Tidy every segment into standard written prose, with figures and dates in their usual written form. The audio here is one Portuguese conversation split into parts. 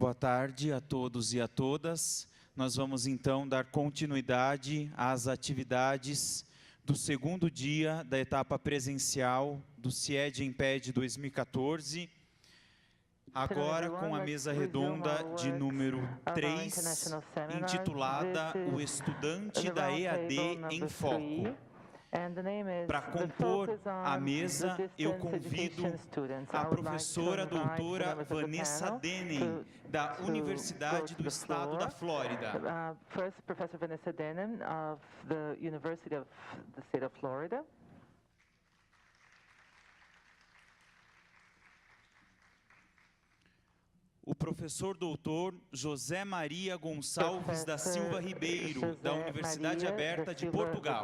Boa tarde a todos e a todas. Nós vamos então dar continuidade às atividades do segundo dia da etapa presencial do CIED-EMPED 2014, agora com a mesa redonda de número 3, intitulada O Estudante da EAD em Foco. Para compor a mesa, eu convido a professora doutora Vanessa Dennem, da Universidade do Estado da Flórida. First, Professor Vanessa Dennem of the University of the State of Florida. O professor doutor José Maria Gonçalves da Silva Ribeiro, da Universidade Aberta de Portugal.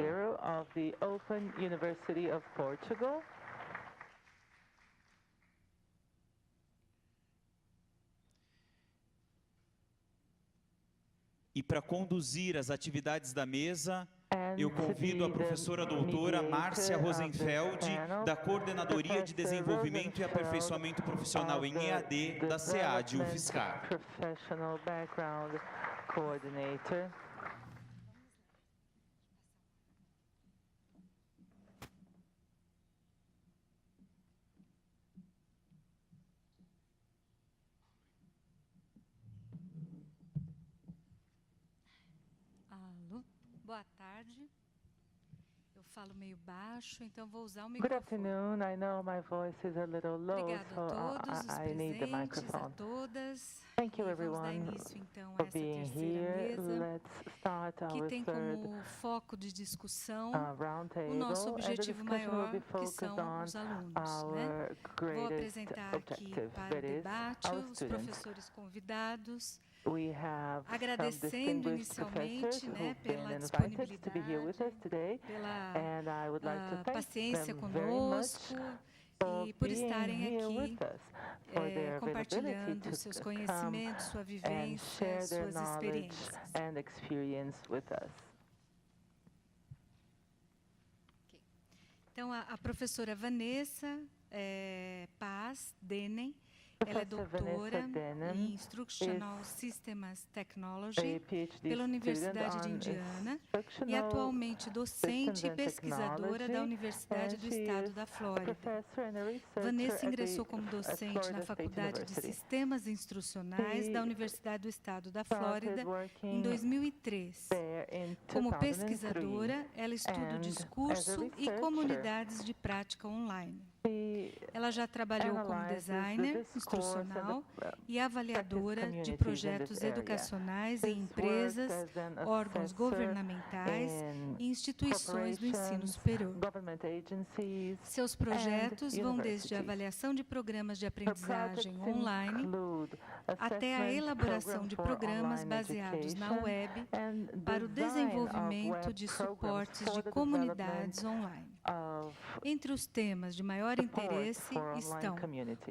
E para conduzir as atividades da mesa, eu convido a professora doutora Márcia Rosenfeld, da Coordenadoria de Desenvolvimento e Aperfeiçoamento Profissional em EAD da SEAD UFSCar. Alô, boa tarde. Eu falo meio baixo, então vou usar o microfone. Good afternoon. I know my voice is a little low, Obrigada so a todos os I need the presentes, a microphone. todas. Thank you, E vamos dar everyone, início, então, a for essa being terceira here. mesa, Let's start que our tem third como foco de discussão roundtable. o nosso And the objetivo discussion will maior, be que focused são on os alunos, our né? Vou greatest apresentar aqui objective, para o that is debate our os students. professores convidados, We have some agradecendo distinguished professors inicialmente, né, who've been pela invited to be here with us disponibilidade, today, pela and I would like to thank paciência them very much conosco for e por being estarem here aqui with us, for their availability compartilhando to seus come conhecimentos, sua and vivência, share their suas knowledge experiências. and experience with us. Okay. Então, a professora Vanessa Paz Dennem, ela é doutora em Instructional Systems Technology pela Universidade de Indiana e atualmente docente e pesquisadora da Universidade do Estado da Flórida. Vanessa ingressou como docente na Faculdade de Sistemas Instrucionais da Universidade do Estado da Flórida em 2003. Como pesquisadora, ela estuda o discurso e comunidades de prática online. Ela já trabalhou como designer instrucional e avaliadora de projetos educacionais em empresas, órgãos governamentais e instituições do ensino superior. Seus projetos vão desde a avaliação de programas de aprendizagem online até a elaboração de programas baseados na web para o desenvolvimento de suportes de comunidades online. Entre os temas de maior interesse estão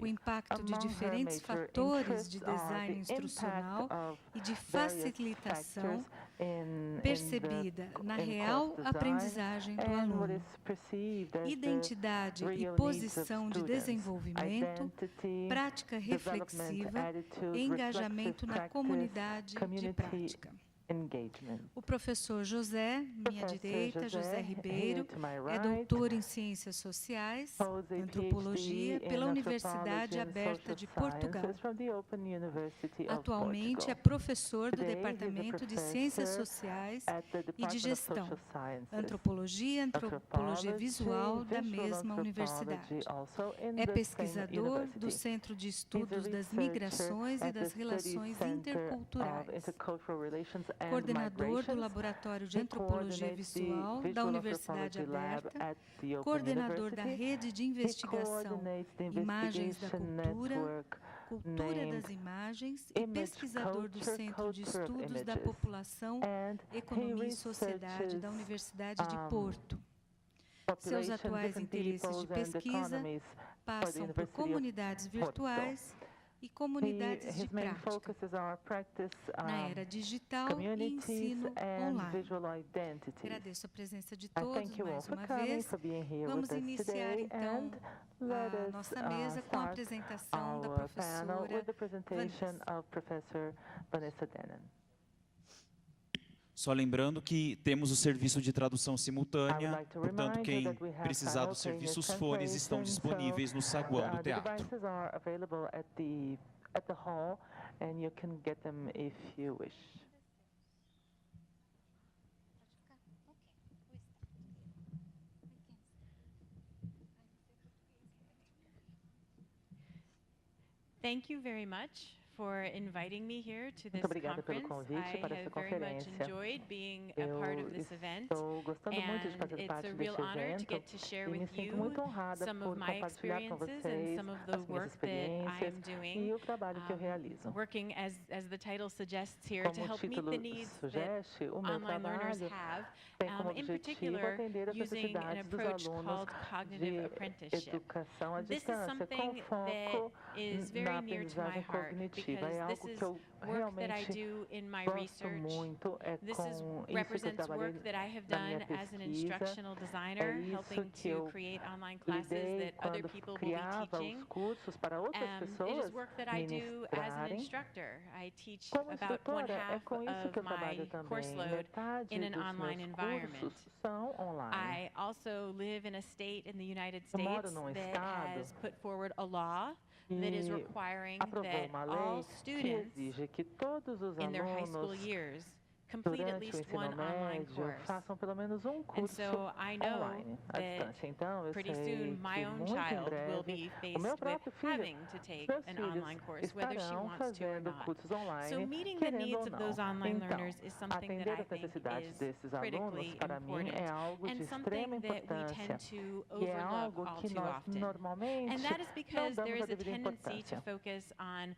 o impacto de diferentes fatores de design instrucional e de facilitação percebida na real aprendizagem do aluno, identidade e posição de desenvolvimento, prática reflexiva e engajamento na comunidade de prática. O professor José, minha direita, José Ribeiro, é doutor em Ciências Sociais, Antropologia, pela Universidade Aberta de Portugal. Atualmente é professor do Departamento de Ciências Sociais e de Gestão, Antropologia Visual da mesma universidade. É pesquisador do Centro de Estudos das Migrações e das Relações Interculturais, coordenador do Laboratório de Antropologia Visual da Universidade Aberta, coordenador da Rede de Investigação Imagens da Cultura, Cultura das Imagens e pesquisador do Centro de Estudos da População, Economia e Sociedade da Universidade de Porto. Seus atuais interesses de pesquisa passam por comunidades virtuais e comunidades de His main prática focuses are practice, na era digital e communities ensino and online. visual identities. Agradeço a presença de I todos thank you all mais for uma coming, vez. for being here Vamos with us iniciar today, então and let a us nossa mesa com a start apresentação da our panel with professora the presentation Vanessa. of Professor Vanessa Dennen. Só lembrando que temos o serviço de tradução I would simultânea, like to portanto, remind you quem that we have precisar dos simultaneous serviços fones estão translation, disponíveis no saguão do the teatro. devices are available at the hall, and you can get them if you wish. Thank you very much for inviting me here to this Muito obrigada pelo conference. convite I para essa have very much conferência. enjoyed being a part of this event, Estou gostando muito de and fazer it's parte a real deste honor to evento get to share e me with sinto you muito honrada some por of my compartilhar com experiences and vocês some of the as minhas work that I experiências am e doing, o trabalho que eu realizo. working as the title suggests here to Como o help meet título the needs that sugere, o meu online learners trabalho have, tem como in objetivo particular atender as using an necessidades dos approach alunos called cognitive de apprenticeship. educação à This is distância, com something foco that is na very near to my aprendizagem heart cognitiva. É because algo this que is eu work that I realmente do in my gosto research. muito, é This com is, isso que eu represents trabalhei work that I have na done minha as an pesquisa. instructional designer, isso helping que to eu create online classes lidei that other quando people will be criava teaching. os cursos para outras It pessoas is work that I do as an ministrarem. instructor. I teach Como about one instrutora, é half com isso que of eu trabalho my também. course load Metade in an dos online meus environment. cursos são online. I also live in a state in the United Eu moro States num that estado has put forward a law that is e requiring aprovou that uma all lei que students exige que todos os in their high school alunos years complete at durante o least ensino one online médio course. façam pelo menos um And curso so I know online à that distância. Então, eu pretty sei soon my que own muito em child will breve be o faced meu with próprio filho, having to os take meus an filhos online course, whether she estarão wants to or fazendo not. cursos So online, meeting the querendo needs ou of não. those online Então, learners is something that atender I as think necessidades is desses alunos, critically para mim, important é algo de and extrema something that we importância. tend to E é overlook algo all que too nós often. normalmente And that is não because there damos a is a devida tendency to importância. focus on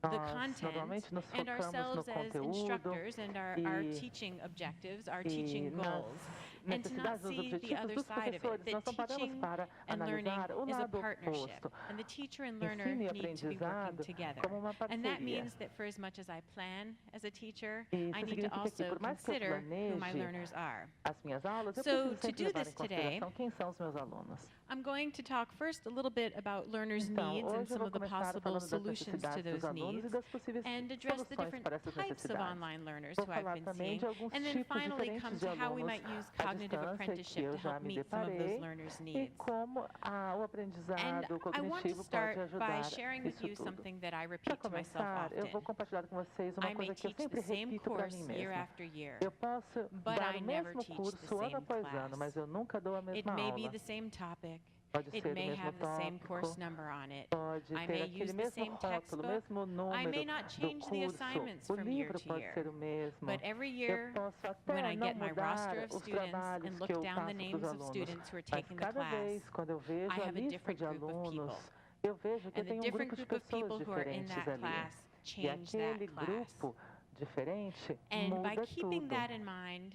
the Nós content normalmente nos and focamos no ourselves as conteúdo instructors and our e teaching objectives, our e teaching nas goals, and to not necessidades, nos see the objetivos other dos side of it, professores. that Nós não paramos teaching para and learning analisar o is a lado partnership, oposto. and the teacher and learner Ensino e need to be working aprendizado together. como uma And that parceria. means that for as much as I plan as a teacher, Isso I need to significa que, also por mais que eu consider who my planeje learners are. as minhas aulas, eu So, preciso to sempre do levar this em today, consideração quem são os meus alunos. I'm going to talk first a little bit about learners' Então, needs and hoje eu some vou of the começar possible falando das solutions to necessidades dos those alunos e needs, das possíveis and address the soluções different para essas types of necessidades. online learners Vou who I've falar been também seeing, de alguns and then tipos finally come diferentes de to how we alunos might use à cognitive distância que apprenticeship eu to já help me meet some of those deparei learners' e needs. como o And aprendizado I want to cognitivo pode start by ajudar sharing with isso you tudo. something that I Para repeat to myself começar, eu vou often. compartilhar com vocês uma I may coisa que eu teach the sempre same repito para mim course year mesma. after year, Eu posso but dar I o never mesmo teach the curso ano same após class. ano, mas eu nunca dou a It mesma may be aula. the same topic, Pode it ser o may mesmo have the same tópico, course number on it, pode I ter may aquele use the mesmo same rótulo, o textbook, mesmo I número may not do change the curso. assignments O from year livro to pode year, ser o mesmo. but every Eu year posso when até I não get my roster mudar of os students trabalhos and que look eu down the passo para os names of alunos, students who are mas taking the cada class, vez quando eu vejo I a have a lista different de group of alunos, people. eu vejo que eu And the tenho um different grupo de group of pessoas people who are in diferentes that ali. class E change that aquele class. grupo diferente And by muda keeping tudo. that in mind,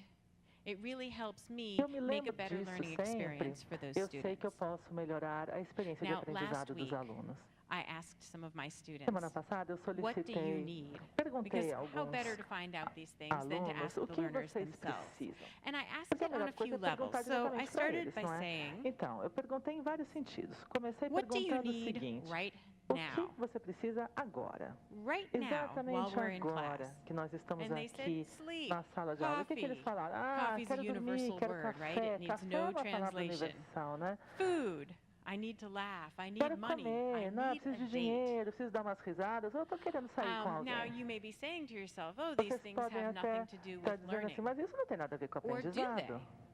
it really helps me Eu me make a lembro better disso learning sempre. experience for those Eu sei que eu students. posso melhorar a experiência de Now, aprendizado last dos week, alunos. I asked some of my students, Semana passada eu what do you solicitei, need? perguntei Because a how better alguns to find out these things than to alunos ask o the que learners vocês themselves? precisam. And I asked Porque a it on melhor a coisa few é levels. perguntar So I diretamente para started eles, by não é? saying, Então, eu perguntei em vários sentidos. Comecei what do you perguntando o need seguinte: right o now? que você precisa agora? Right now, while Exatamente we're in agora class. que nós estamos And they aqui said, sleep, na sala de aula. O que eles coffee. falaram? Ah, Coffee's a quero dormir, universal quero word, right? café. It needs Café no é uma palavra translation. universal, né? Food. I need to laugh. I need Quero money. I comer, não, eu need a preciso de date. dinheiro, preciso dar umas risadas, eu estou querendo sair com Now alguém. you may be saying to yourself, oh, these Vocês things podem have até nothing to do estar with dizendo learning. assim, mas isso não tem nada a ver com Or do aprendizado. they?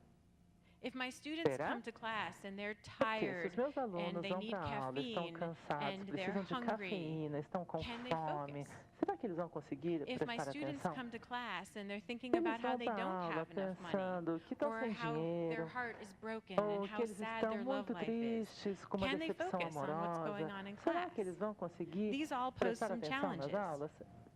If my students Será? come to class and they're Porque se tired os meus and alunos they vão need para a aula, estão caffeine cansados, and they're precisam de hungry, cafeína, estão com can they fome, focus? será que eles vão conseguir If my prestar students atenção? come to class and they're thinking Eles about how vão they para a don't aula have enough money, pensando que estão or sem how their dinheiro, heart is broken ou and que how eles sad estão their love muito life is, tristes com uma can they decepção focus on what's going amorosa. on in Será class? que eles vão conseguir These all pose prestar some atenção nas challenges. aulas?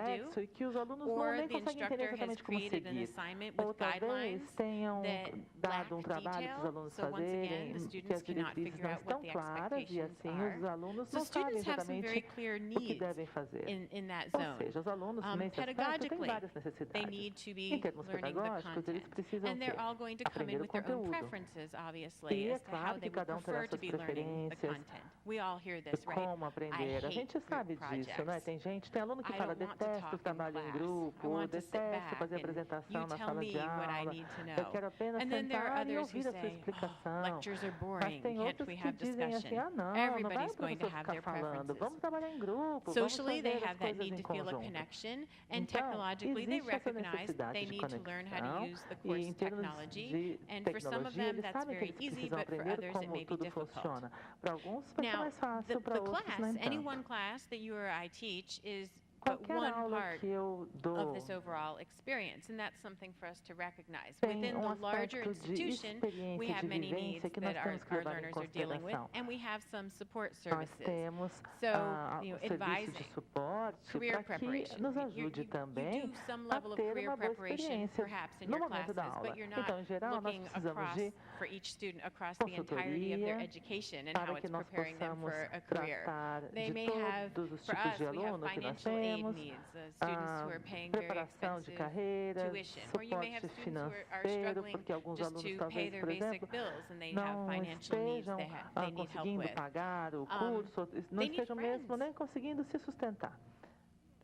complexo e que os alunos não or nem the conseguem entender instructor has exatamente como created an seguir. assignment Ou with talvez guidelines tenham that dado lack trabalho para os detail. alunos So once again, fazerem the que students as cannot diretrizes figure não out what estão the claras e expectations assim are. os alunos So não sabem students have some very exatamente clear o que needs devem fazer. in that Ou zone. seja, os alunos nesse aspecto têm Pedagogically, várias they necessidades. need to Em be termos learning the pedagógicos, eles content. precisam And they're all going to come aprender in o with their own conteúdo. preferences, obviously, E é as to how claro they que would cada terá prefer to suas be learning the preferências content. We all hear de this, right? como aprender. A hate gente group sabe disso, né? projects. Tem aluno que I fala, don't want to detesto o talk in trabalho em class. I grupo, ou want to sit detesto back fazer and apresentação you na tell sala me de what I aula. need to Eu know. quero apenas And then there are sentar e others who ouvir a sua say, oh, explicação. lectures lectures are Mas boring. tem Can't outros we que have dizem assim, discussion? não vai Everybody's o going to professor have ficar their falando, preferences. vamos trabalhar em grupo, vamos Socially, they fazer as have that coisas need em to feel a conjunto. connection, and Então, technologically, they existe essa recognize that they necessidade de need to learn how to conexão use the e course em termos technology. de And for some of tecnologia, them, eles that's sabem que very eles easy, precisam but for aprender others, it como may be tudo difficult. funciona. Para alguns vai ser Now, mais fácil, para the outros class, nem any tanto. one class that you or I teach is but Qualquer one aula part que eu of dou this overall experience, and that's something for us to recognize. tem Within the larger aspecto de institution, we experiência, have de many needs vivência que nós that our, temos que our levar em learners are dealing with, consideração. and we have some support Nós services. temos So, o serviço de advising, suporte career para que preparation. nos You ajude também do some a level of ter career uma boa preparation, experiência perhaps in no your momento classes, da aula. but you're not Então, em geral, nós looking precisamos across de for each student across the entirety of their consultoria education and how para que it's nós preparing them possamos for a career. tratar They de may have, todos os for tipos us, de we have aluno que nós financial aid temos, needs, students who are paying very preparação de expensive carreira, tuition, or you may have suporte students who are financeiro, struggling porque alguns just alunos to pay talvez, their por basic exemplo, bills and they have não financial needs estejam they need help conseguindo with. pagar o curso, não they need estejam mesmo friends. nem conseguindo se sustentar.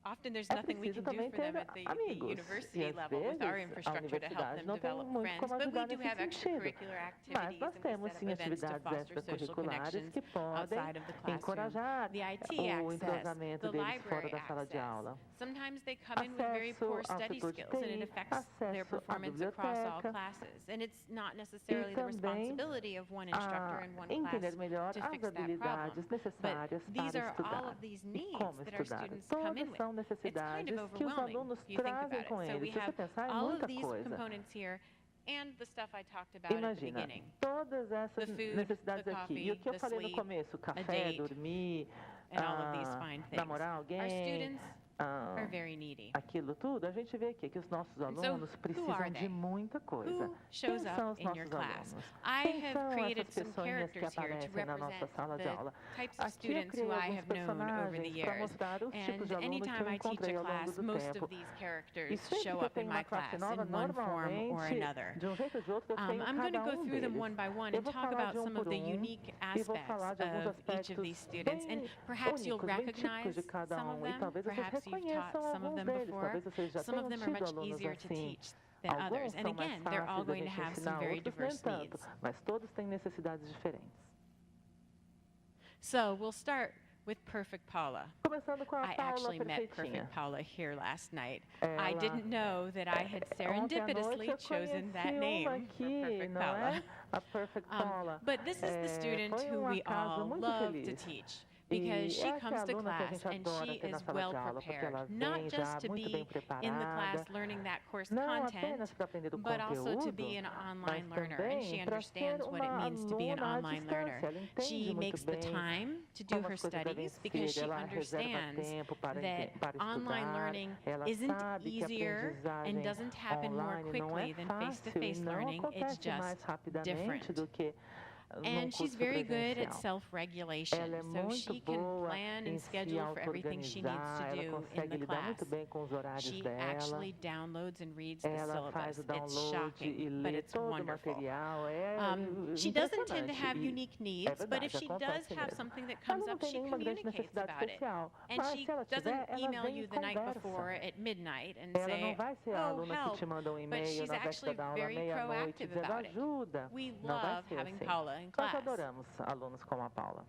Often there's É nothing we preciso can do também for them ter at the amigos. E university às level with our vezes a infrastructure to help universidade them não tem develop muito friends, como but we ajudar do nesse have sentido. extracurricular Mas activities nós and we temos set sim up events to atividades foster social extracurriculares connections que podem outside of the classroom. encorajar The IT o access, entrosamento the deles fora library da sala de access. aula. Sometimes they come in with very Acesso poor ao study setor de skills and it TI, affects their acesso à performance across all biblioteca classes. And it's not necessarily the também responsibility of one instructor a in one entender class melhor to as fix that problem. habilidades necessárias But these para are all estudar of these e needs como that our estudar. students come in Todas with. são It's kind necessidades of que os overwhelming alunos if you think about trazem it. com So we eles. Se você have pensar, é all of muita these coisa. components here and the stuff I talked about at the Imagina, beginning. todas essas The food, necessidades the aqui. E coffee, o que eu the falei no sleep, começo, café, date, dormir, and all of these fine things. namorar Our alguém, students are very needy. aquilo tudo, a gente vê aqui que os nossos so, alunos who precisam are de they? muita coisa. Who shows Quem são up os in your nossos class? alunos? I Quem have são created essas some pessoinhas que characters here to aparecem na nossa represent sala de the aula? types of Aqui eu students criei who I alguns have known over the personagens para years. mostrar os tipos de And alunos que anytime eu I teach encontrei a ao longo class, do most tempo. of these characters E sempre show que eu up in tenho my uma classe class nova, in one form or normalmente, another. de um jeito ou de outro, eu tenho I'm going to cada go um through them deles. one by one Eu and vou talk falar about de some por of the unique e vou falar aspects de alguns of each of aspectos these students. And bem perhaps you'll únicos, bem recognize típicos de cada some of e them. talvez vocês Perhaps you've reconheçam taught some of alguns them deles, before. talvez vocês já Some of tenham them are tido much alunos easier to assim. teach than others. Alguns And são mais again, they're all fáceis da going to gente have some ensinar, very outros nem diverse tanto, needs. mas todos têm necessidades diferentes. So we'll start with Perfect Paula. Começando com a I Paula actually met perfeitinha. Perfect Paula here last night. I Ela- didn't know that I had Ontem à noite serendipitously eu chosen that conheci name uma for aqui, Perfect não Paula. é? A Perfect Paula. But this is the student foi who we acaso all muito love to feliz. teach E because she essa comes é a to aluna que a class gente and adora she ter na is sala well de aula, porque prepared, ela not vem just já to muito be bem in the preparada, class learning that course não content, apenas para aprender o but also to conteúdo, be an online mas learner. And she também para ser understands what it uma means to be an aluna à online learner. distância. Ela entende She muito makes the bem time to do como her as coisas devem studies because ser, she ela reserva understands tempo para that online estudar, learning ela isn't sabe que a easier and aprendizagem doesn't happen more online não quickly é than fácil face-to-face e não learning. It's acontece mais just rapidamente different. do que num And she's curso very good at presencial. self-regulation, Ela é so muito she can boa plan em and se schedule for everything she needs auto-organizar, to ela do in consegue the lidar class. muito bem com os horários She dela. actually downloads and reads the Ela faz syllabus. o It's download e shocking, but lê it's todo o wonderful. material. She doesn't tend to impressionante. have E unique needs, but if verdade, she does acontece have mesmo. something that Ela comes não up, tem she nenhuma grande communicates necessidade about it. especial, And mas she se ela doesn't tiver, ela email vem you e the night before conversa. at midnight and Ela say, não vai ser a oh, aluna que help, te manda um but e-mail she's na actually véspera da aula, very meia-noite, proactive dizendo about it. ajuda. We Não vai love ser having assim. Paula in Nós class. adoramos alunos como a Paula.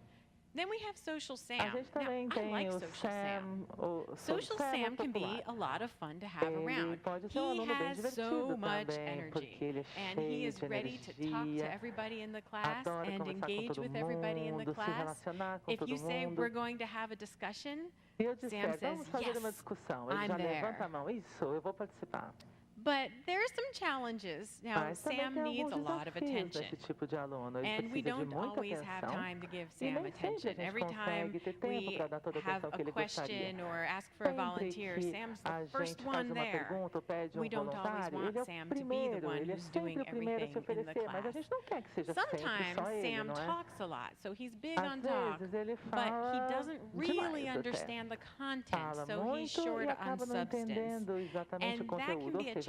Then we have Social Sam. A gente Now, também I tem like o Social Sam. O Social Sam é Sam can be popular. a lot of fun to have Ele around. pode ser um He aluno bem has divertido so much também, porque energy, ele é and he cheio is de ready to talk to energia, everybody in the class adora and conversar com engage todo with everybody in the mundo, se class. relacionar com If todo you say mundo. we're going to have a discussion, E eu Sam disser, says, vamos fazer uma "Yes, discussão. Ele I'm já there." levanta a mão. Isso, eu vou participar. but there are some challenges. Now, Mas também Sam tem needs a alguns lot of desafios attention. desse tipo de aluno. Ele And we precisa de don't muita always have atenção. time to give E Sam nem sempre a attention. gente Every time consegue ter tempo we para dar toda a have atenção que a ele gostaria. question or ask for a Sempre volunteer, que Sam's a the first gente faz one uma there. pergunta ou pede We um don't always voluntário, want ele é o Sam to be the primeiro, one ele é who's sempre doing o primeiro a se everything in the oferecer, mas a class. gente não quer que seja sempre Sometimes só ele, Sam não é? talks a lot, so he's big on Às talk, vezes ele but he fala doesn't really demais até. understand the content, Fala so he's muito e short on acaba não substance. entendendo exatamente o And that can conteúdo, ou be a seja,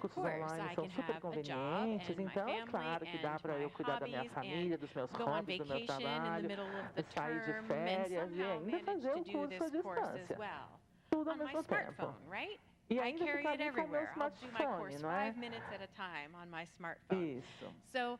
cursos course, online I são can super have a job convenientes, and my então é family claro que dá and para my eu cuidar da minha hobbies família, and dos meus go on hobbies, do meu vacation in the trabalho, middle of the sair de term and férias e somehow ainda manage fazer to o do curso à this course as distância. well. Tudo ao On my mesmo tempo. smartphone, right? E I ainda carry ficar it ali com o meu everywhere. I'll do my smartphone, course não é? 5 minutes at a time on my smartphone. Isso. So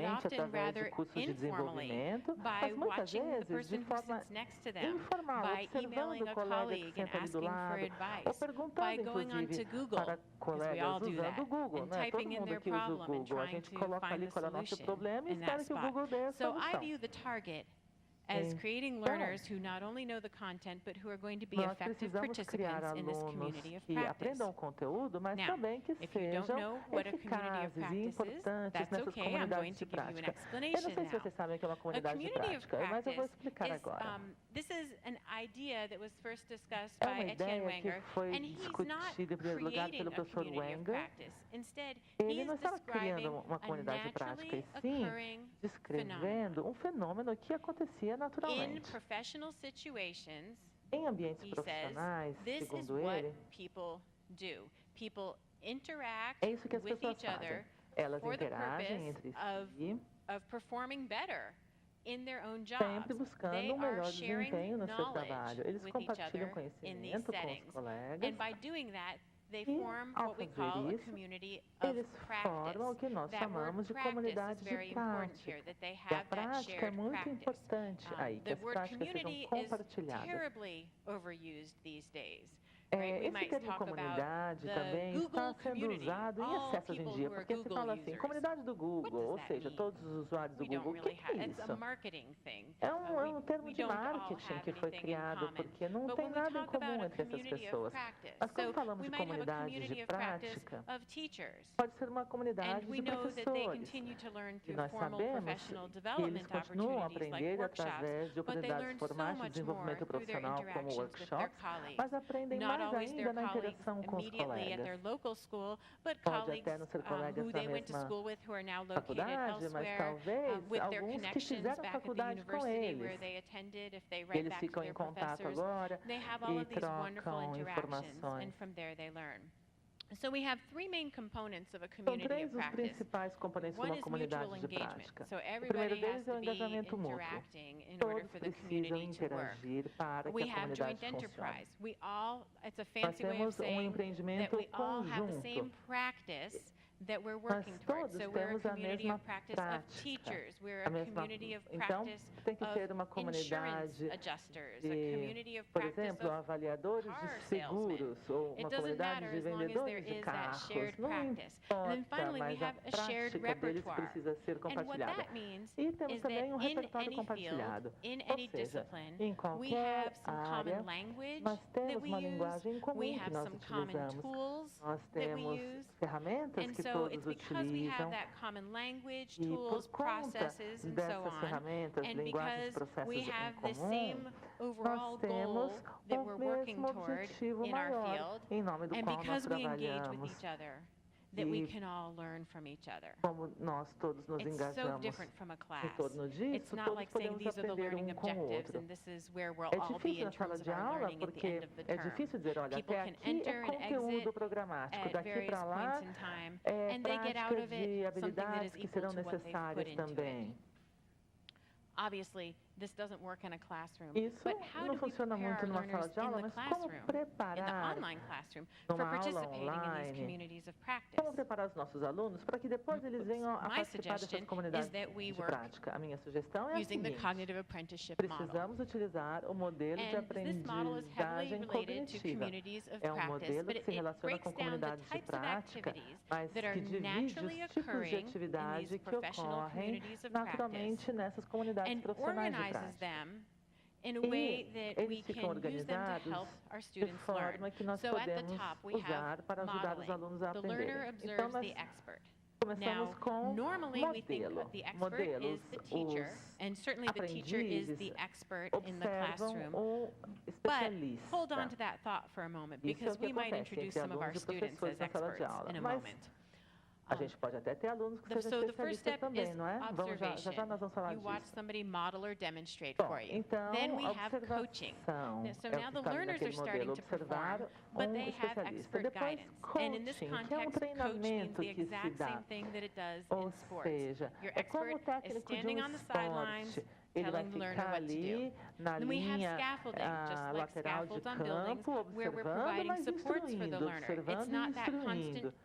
informalmente, often através de rather cursos de informally, desenvolvimento, by mas muitas watching the vezes de person who forma sits next to them, informal, by observando emailing o a colega que colleague and senta ali do asking for lado, ou advice, by perguntando, going on to inclusive, Google, para because we all colegas do usando that, o Google, and né? Todo typing in mundo their aqui usa o problem and Google. A trying gente to coloca find ali the qual é o nosso solution problema e in that espera que o spot. Google dê a So I solução. view the target as creating learners who not only know the content, but who are going to be Nós effective precisamos criar participants in this alunos community of que practice. aprendam o conteúdo, mas Now, também que if you don't sejam know what a community of eficazes e practice is, importantes that's nessas okay. I'm going comunidades to de give you an prática. Eu não explanation sei se now. vocês sabem o que é uma A comunidade de community of prática, mas eu vou practice explicar is, agora. this is an idea that was first discussed É by uma Etienne ideia que Wenger, foi and he's not discutida em primeiro lugar creating pelo a professor community of Wenger. practice. Instead, Ele he não is estava criando describing uma a comunidade de prática, naturally e sim occurring descrevendo um fenômeno que acontecia in naturalmente. professional situations. Em ambientes He says, profissionais, this is segundo what ele, people do. People interact é isso que as with pessoas each other fazem. Elas for the interagem purpose entre of si, performing better in their own sempre jobs. buscando They um melhor are sharing desempenho no seu knowledge trabalho. Eles with each compartilham other in these conhecimento com os settings. colegas And by doing that, they e, form ao what we fazer call a isso, community of eles formam o practice. que nós That word chamamos de practice comunidade is de very important here, prática. that they E a have that prática é shared muito practice. importante aí, que The as word práticas community sejam is compartilhadas. terribly overused these days. Right? We Esse might termo talk about comunidade the também está Google sendo community, usado em all excesso hoje em people dia, who are porque se Google fala assim, users. comunidade do Google, does ou that seja, mean? todos os usuários do We don't Google. O really que é have. It's a isso? marketing thing. É We um termo de don't all marketing have que foi anything in criado, common. porque não But tem when we nada em talk about comum a entre essas community of pessoas. practice, Mas quando so falamos we de might have a comunidade community de of practice prática, of teachers. pode ser uma And comunidade we de know that they professores. continue to learn E through nós formal sabemos professional que eles development continuam a opportunities like aprender workshops, através de but they oportunidades learn so formais de much more desenvolvimento through their profissional, como interactions with their workshops, colleagues. mas aprendem Not mais always ainda their na colleagues interação com os immediately at their colegas. local school, but Pode colleagues até não ser colegas who na they went to mesma school with who are now located faculdade, mas elsewhere, talvez with their alguns que connections fizeram back at the faculdade com university where eles. they attended, if they write Eles back to ficam their em contato professors, agora they have all e of these wonderful trocam interactions, informações. and from there they learn. So we have three main components of a São community três of os practice. principais componentes de One uma is comunidade mutual de engagement. prática. So O primeiro everybody has deles é to o be engajamento mútuo. interacting in order Todos for the precisam community to work. interagir para que We a have joint comunidade funcione. enterprise. We all, it's a Nós fancy way of temos saying that empreendimento we all have the same conjunto. practice that we're Nós working towards. todos So we're a temos a community mesma of practice prática. of teachers. We're A a mesma- community of Então, practice tem que ser uma of insurance comunidade adjusters, a de, community of por practice exemplo, of avaliadores car de salesmen. seguros, ou It uma doesn't comunidade matter de as long as there vendedores de is that carros. shared Não practice. And then importa, finally, we mas a have a shared prática deles repertoire. precisa ser And what compartilhada. that means E temos is that também um in repertório any field, compartilhado. in Ou any seja, discipline, em we qualquer have some área, common language nós that temos we uma use, linguagem comum we que have nós some common utilizamos. tools Nós that we temos use. ferramentas And que so todos it's because we have utilizam. that common language, E tools, por conta processes, and so dessas on, ferramentas, and linguagens, because we processos em have the comum, same overall nós temos goal that o we're working mesmo toward objetivo in our maior, field, em nome do and qual nós because we engage with trabalhamos. each other, that we E can all learn from each other. Como nós todos nos It's so engajamos different from a em class. torno It's disso, not todos like saying podemos these are the aprender learning com o objectives outro. and this is where we'll É all be difícil in na sala terms of de our aula learning at the porque end of the é term. difícil dizer, olha, People até can aqui enter é and conteúdo exit programático, at daqui various para lá points in time, é and they get out prática of de it something that habilidades is que equal serão to what they've put necessárias into it. também. Obviously, this doesn't work in a classroom, Isso but how não do we funciona prepare muito our numa learners sala de in aula, the mas como classroom, in the preparar online classroom, for numa aula participating in these online, communities of practice? como preparar os nossos alunos para que depois eles venham a My participar suggestion dessas comunidades is that we de work prática? A minha sugestão é a using the seguinte: cognitive apprenticeship model. precisamos utilizar o modelo de And this model is heavily aprendizagem related to cognitiva. communities of É um practice, modelo but que se it relaciona breaks com down the comunidades de types of prática, activities mas that are que divide naturally os tipos de occurring in atividade these que professional ocorrem communities of practice naturalmente nessas comunidades and profissionais de organizes prática. them in a E way that we eles ficam can use them to organizados help our de students learn. forma que nós So at the podemos top we usar have para ajudar os modeling. alunos a The learner aprenderem. Então, observes nós the expert. começamos Now, com normally we think modelo. of the expert Modelos, is the teacher, os and certainly the teacher is the aprendizes expert in the observam classroom. o But especialista. hold on to that thought for a moment, Isso é because o que we might acontece introduce entre some of our alunos e students professores as na sala de experts aula. in a Mas moment. a gente pode até ter alunos que So sejam the first especialistas step também, is não é? Vamos já nós vamos falar You watch disso. somebody model or demonstrate Bom, for you. então, Then we a have coaching. observação So é now o the que está ali learners are naquele modelo, starting to observar perform, but they have especialista. expert Depois, guidance. And in this coaching, que é um context, coaching means treinamento the que se exact dá. same thing that it does Ou in sports. seja, Your é como o expert is técnico de standing on the sidelines, esporte. Ele vai telling the learner ficar what to do. ali na Then we have linha scaffolding, just like lateral de scaffolds on buildings, campo, where we're observando, providing mas supports for the instruindo, learner. It's observando e not that instruindo. constant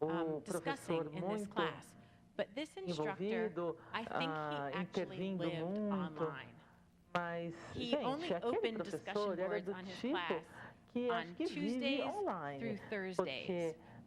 discussing professor in this muito class. But this instructor, envolvido, I think he actually intervindo lived muito. online. Mas, He only gente, aquele opened discussion professor era boards do on his tipo class que on acho que vive Tuesdays online. through Porque Thursdays.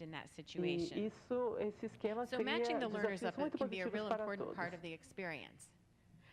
challenged in that E situation. esse esquema So cria matching the learners desafios up muito can be a real positivos para important todos. part of the experience.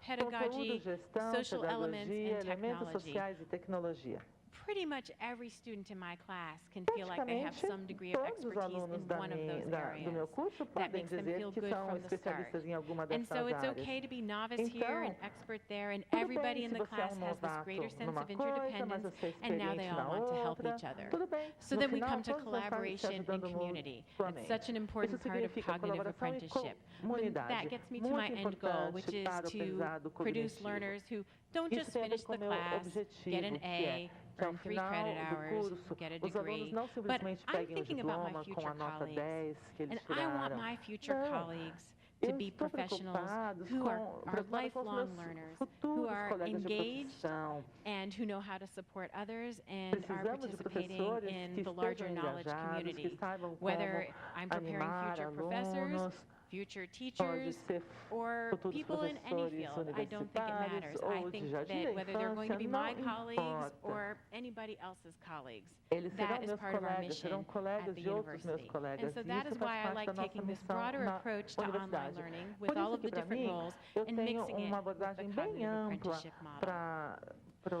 pedagogy, Conteúdo, gestão, social elements, pedagogia, and elementos technology. sociais e tecnologia. pretty much every student in my class can feel like they have Praticamente some degree of todos os expertise alunos in one of those do meu areas. curso That podem makes them dizer feel que good são from the start. especialistas em alguma And dessas so it's áreas. okay to be novice here and Então, expert there, and tudo everybody bem in se the você é class um has this greater novato sense numa of coisa, mas interdependence, você é and now they experiente all na want to help outra. each other. Tudo bem. So No then we final, come to todos nós estamos se collaboration and ajudando community. It's mutuamente. such an Isso important part of significa cognitive colaboração e apprenticeship. And comunidade. that gets me to Muito my end goal, which importante is para o to aprendizado produce cognitivo. learners who don't Isso just tem a ver finish com the o meu class, objetivo, get an que é A, que ao earn 3 final credit do hours, curso, get a os alunos degree. não But simplesmente I'm peguem o thinking about my diploma com future a nota colleagues. 10 que eles And I want tiraram. my future Não. colleagues to Eu be estou professionals preocupada who are preocupada com os lifelong meus learners, who futuros are colegas de engaged profissão. and who know how to support others and are Precisamos de participating professores in que the larger estejam knowledge engajados, que community. saibam Whether como I'm preparing animar future professors, alunos, future pode teachers, ser or futuros people in any professores field. I don't think it matters. universitários I ou de think jardim that da whether they're going to be infância, my não colleagues importa. or anybody else's colleagues, Eles serão that is meus part of our colegas, serão mission colegas at the de outros meus university. colegas. And so E that isso is faz why I parte like da nossa taking this missão broader na approach to online universidade. learning with Por all isso of the que para different mim, roles eu and tenho mixing it uma with the abordagem bem cognitive ampla apprenticeship model. para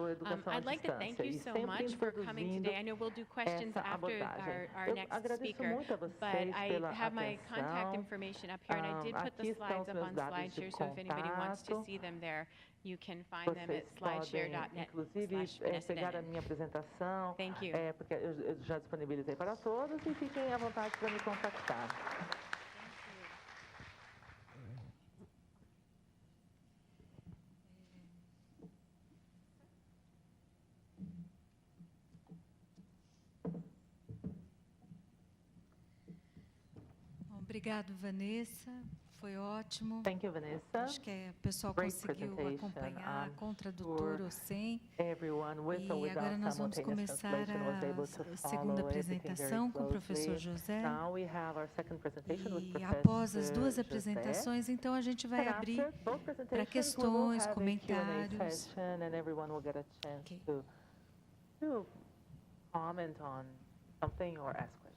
a educação à I'd like to thank distância you e so sempre much for coming introduzindo today. I know we'll do questions essa after abordagem. our Eu next agradeço speaker, muito a but vocês I pela have my contact atenção. information up here, and I did put the Aqui estão slides os up meus on dados de SlideShare, so if anybody wants to contato. see them there, you can find them Vocês at podem, slideshare.net. inclusive, pegar a minha apresentação, Thank you. porque eu já disponibilizei para todos, e fiquem à vontade para me contactar. Obrigado, Vanessa. Foi ótimo. Thank you, Vanessa. Acho que o pessoal Great conseguiu presentation. acompanhar I'm com o tradutor sure ou sem. Everyone with or E without agora nós vamos simultaneous começar translation was able to a segunda follow everything very apresentação com o professor closely. José. Now we have our second presentation with E Professor após as duas José. apresentações, então a gente vai And abrir after both presentations, we will questões, have a Q&A comentários. session, and everyone will get a chance Okay. to comment on something or ask questions.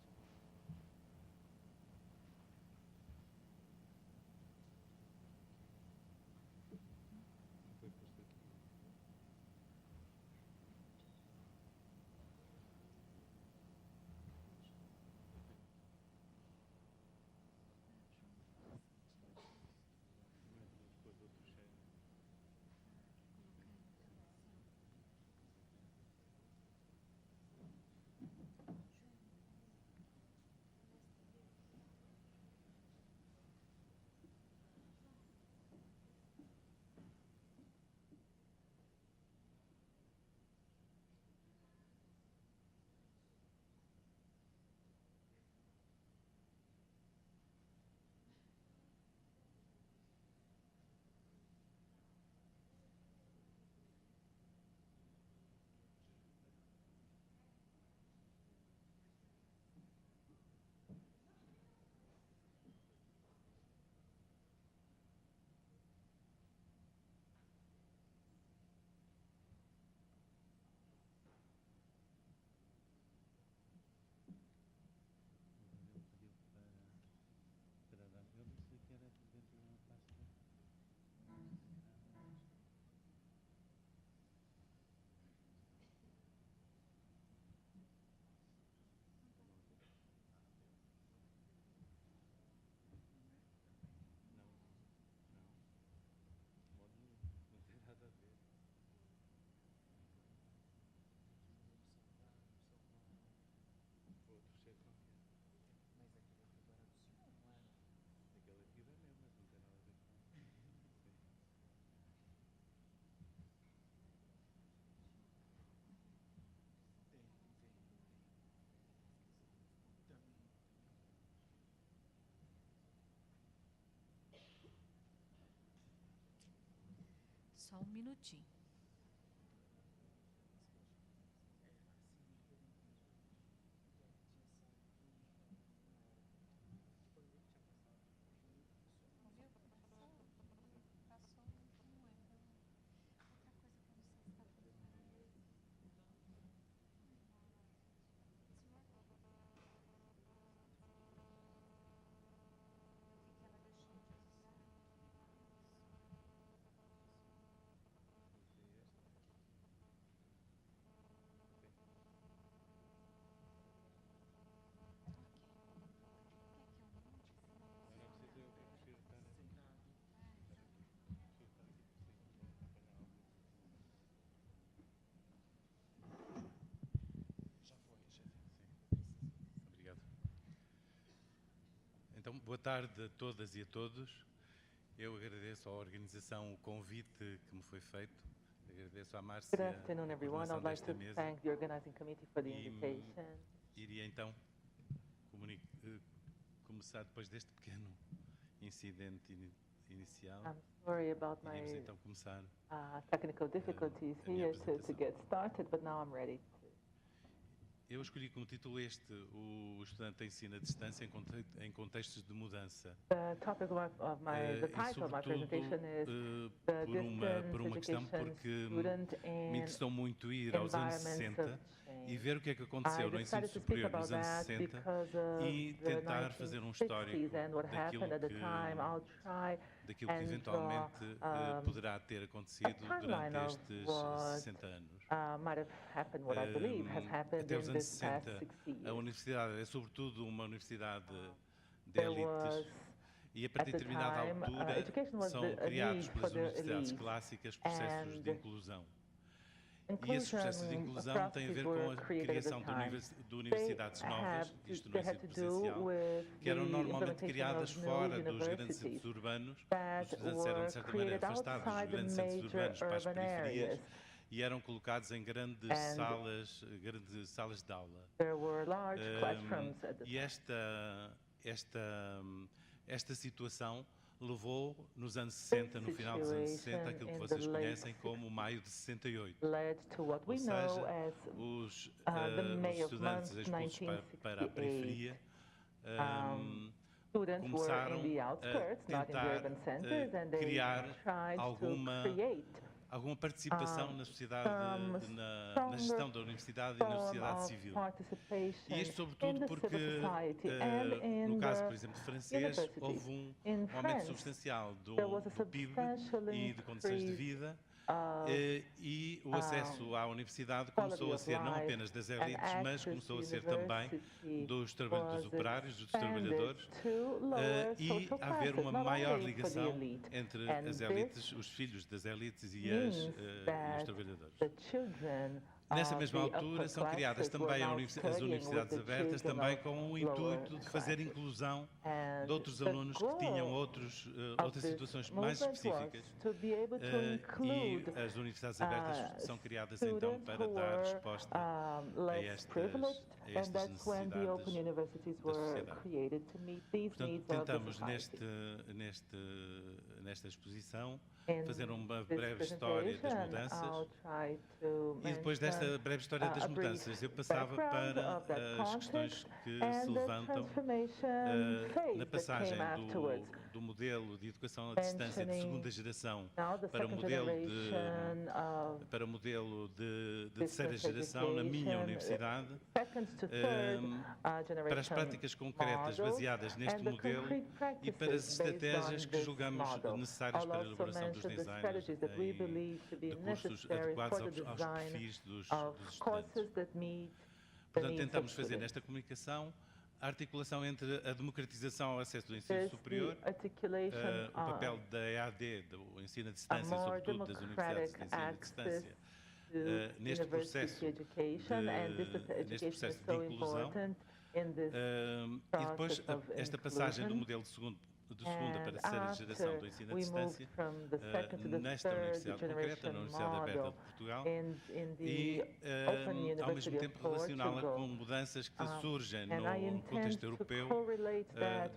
Só um minutinho. Boa tarde a todas e a todos. Eu agradeço à organização o convite que me foi feito. Agradeço à Márcia Good afternoon, a everyone. coordenação I'd like desta to mesa. thank the organizing committee for the E invitation. iria então começar depois deste pequeno incidente inicial. I'm sorry about my Iríamos então começar. technical difficulties a minha here to apresentação. get started, but now I'm ready. Eu escolhi como título o estudante ensina à distância em contextos de mudança. The topic the title of my presentation is the por uma questão distance porque education student me and interessou muito ir aos anos environments 60 of e change. ver o que é que aconteceu I no ensino decided to speak superior about nos anos that 60 because of e the tentar fazer um histórico 1960s and what daquilo happened at the que, time. I'll try daquilo que and eventualmente poderá ter acontecido timeline durante of estes what 60 anos. might have happened, what I believe has happened Até in os anos this past 60, 60 a years. universidade é sobretudo uma universidade de There elites was, e a partir de at the determinada time, altura education was são a criados need pelas for the universidades elite, clássicas processos de and inclusão. E esses processos de inclusão têm a ver com a criação de universidades novas, isto no ensino presencial, que eram normalmente criadas fora dos grandes centros urbanos. Os estudantes eram, de certa maneira, afastados dos grandes centros urbanos para as periferias e eram colocados em grandes salas de aula. There were large classrooms at the E esta situação levou, nos anos 60, no final dos anos 60, aquilo que vocês conhecem como o Maio de 68. led to what Ou we know seja, as os May of estudantes month expulsos para a 1968. periferia Students were in começaram the a outskirts, not in the tentar urban centers, and they criar tried alguma to create alguma participação na sociedade, na gestão da universidade e na sociedade civil. E isto sobretudo porque, no caso, por exemplo, francês, houve um aumento substancial do PIB e de condições de vida, e o acesso à universidade começou a ser não apenas das elites, mas começou a ser também dos trabalhadores operários, dos trabalhadores, e a haver uma maior ligação entre as elites, os filhos das elites e os trabalhadores. Nessa mesma altura são criadas também as universidades abertas, também com o intuito de fazer inclusão de outros alunos que tinham outras situações mais específicas. E as universidades abertas são criadas então para dar resposta a estas necessidades da sociedade. Portanto, tentamos nesta exposição fazer uma breve história das mudanças e depois desta breve história das mudanças eu passava para as questões que se levantam na passagem do modelo de educação à distância de segunda geração para o modelo de terceira geração na minha universidade, para as práticas concretas baseadas neste modelo e para as estratégias que julgamos necessárias para a elaboração dos designers de cursos adequados aos perfis dos estudantes. Portanto, tentamos fazer nesta comunicação a articulação entre a democratização ao acesso do ensino superior, o papel da EAD, do ensino à distância, sobretudo das universidades de ensino à distância, neste processo de inclusão, e depois esta passagem do modelo de segunda para a terceira geração do ensino à distância, nesta universidade concreta, na Universidade Aberta de Portugal, e ao mesmo tempo relacioná-la com mudanças que surgem no contexto europeu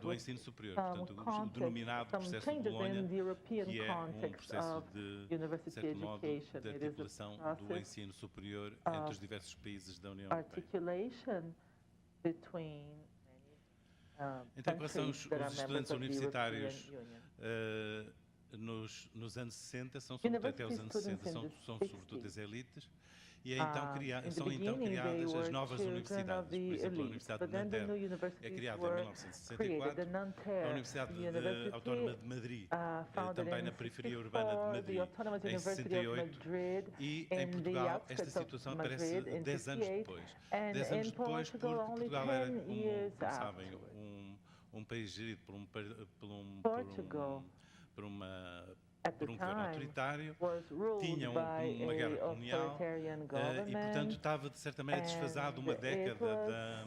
do ensino superior, portanto o denominado processo de Bolonha, que é um processo de certo modo de articulação do ensino superior entre os diversos países da União Europeia. Então, quais são os estudantes universitários nos anos 60, até os anos 60, são sobretudo as elites, e são então criadas as novas universidades. Por exemplo, a Universidade de Nanterre é criada em 1964, a Universidade Autónoma de Madrid, também na periferia urbana de Madrid, em 68, e em Portugal esta situação aparece 10 anos depois. 10 anos depois, porque Portugal era, como sabem, um país gerido por um governo autoritário, tinha uma guerra colonial e, portanto, estava, de certa maneira, desfasado uma década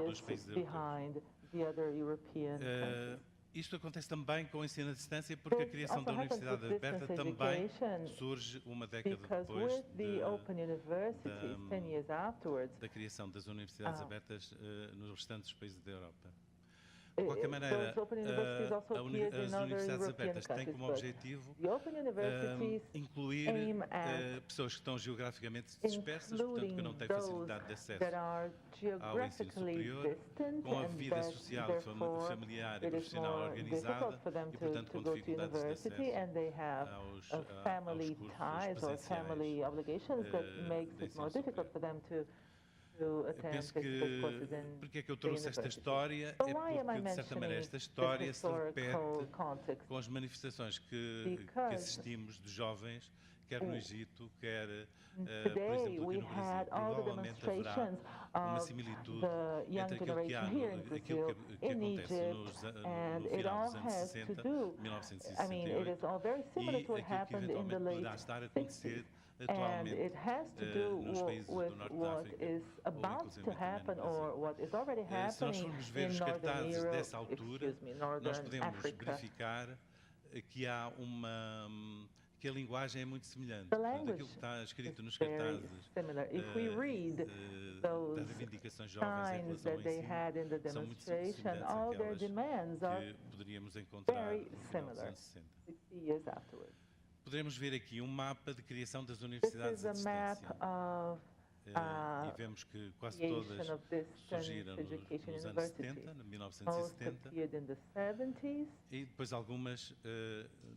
dos países europeus. the other European countries. Isto acontece também com o ensino à distância, porque a criação da Universidade Aberta também surge uma década depois da criação das Universidades Abertas nos restantes países da Europa. De qualquer maneira, as Universidades Abertas têm como objetivo incluir pessoas que estão geograficamente dispersas, portanto que não têm facilidade de acesso ao ensino superior, com a vida social, familiar e profissional organizada e, portanto, com dificuldades de acesso aos cursos presenciais. Eu penso que, porque é que eu trouxe esta história, é porque, de certa maneira, esta história se repete com as manifestações que assistimos de jovens, quer no Egito, quer, por exemplo, aqui no Brasil. Provavelmente haverá uma similitude entre aquilo que acontece no final dos anos 60, 1968, e aquilo que eventualmente poderá estar a acontecer atualmente nos países do Norte da África, ou inclusive se nós formos ver os cartazes dessa altura, nós podemos verificar que há que a linguagem é muito semelhante. Portanto, aquilo que está escrito nos cartazes das reivindicações jovens em relação ao ensino são muito semelhantes àquelas que poderíamos encontrar no final dos anos 60. Poderemos ver aqui um mapa de criação das universidades à distância. E vemos que quase todas surgiram nos anos 70, 1970, e depois algumas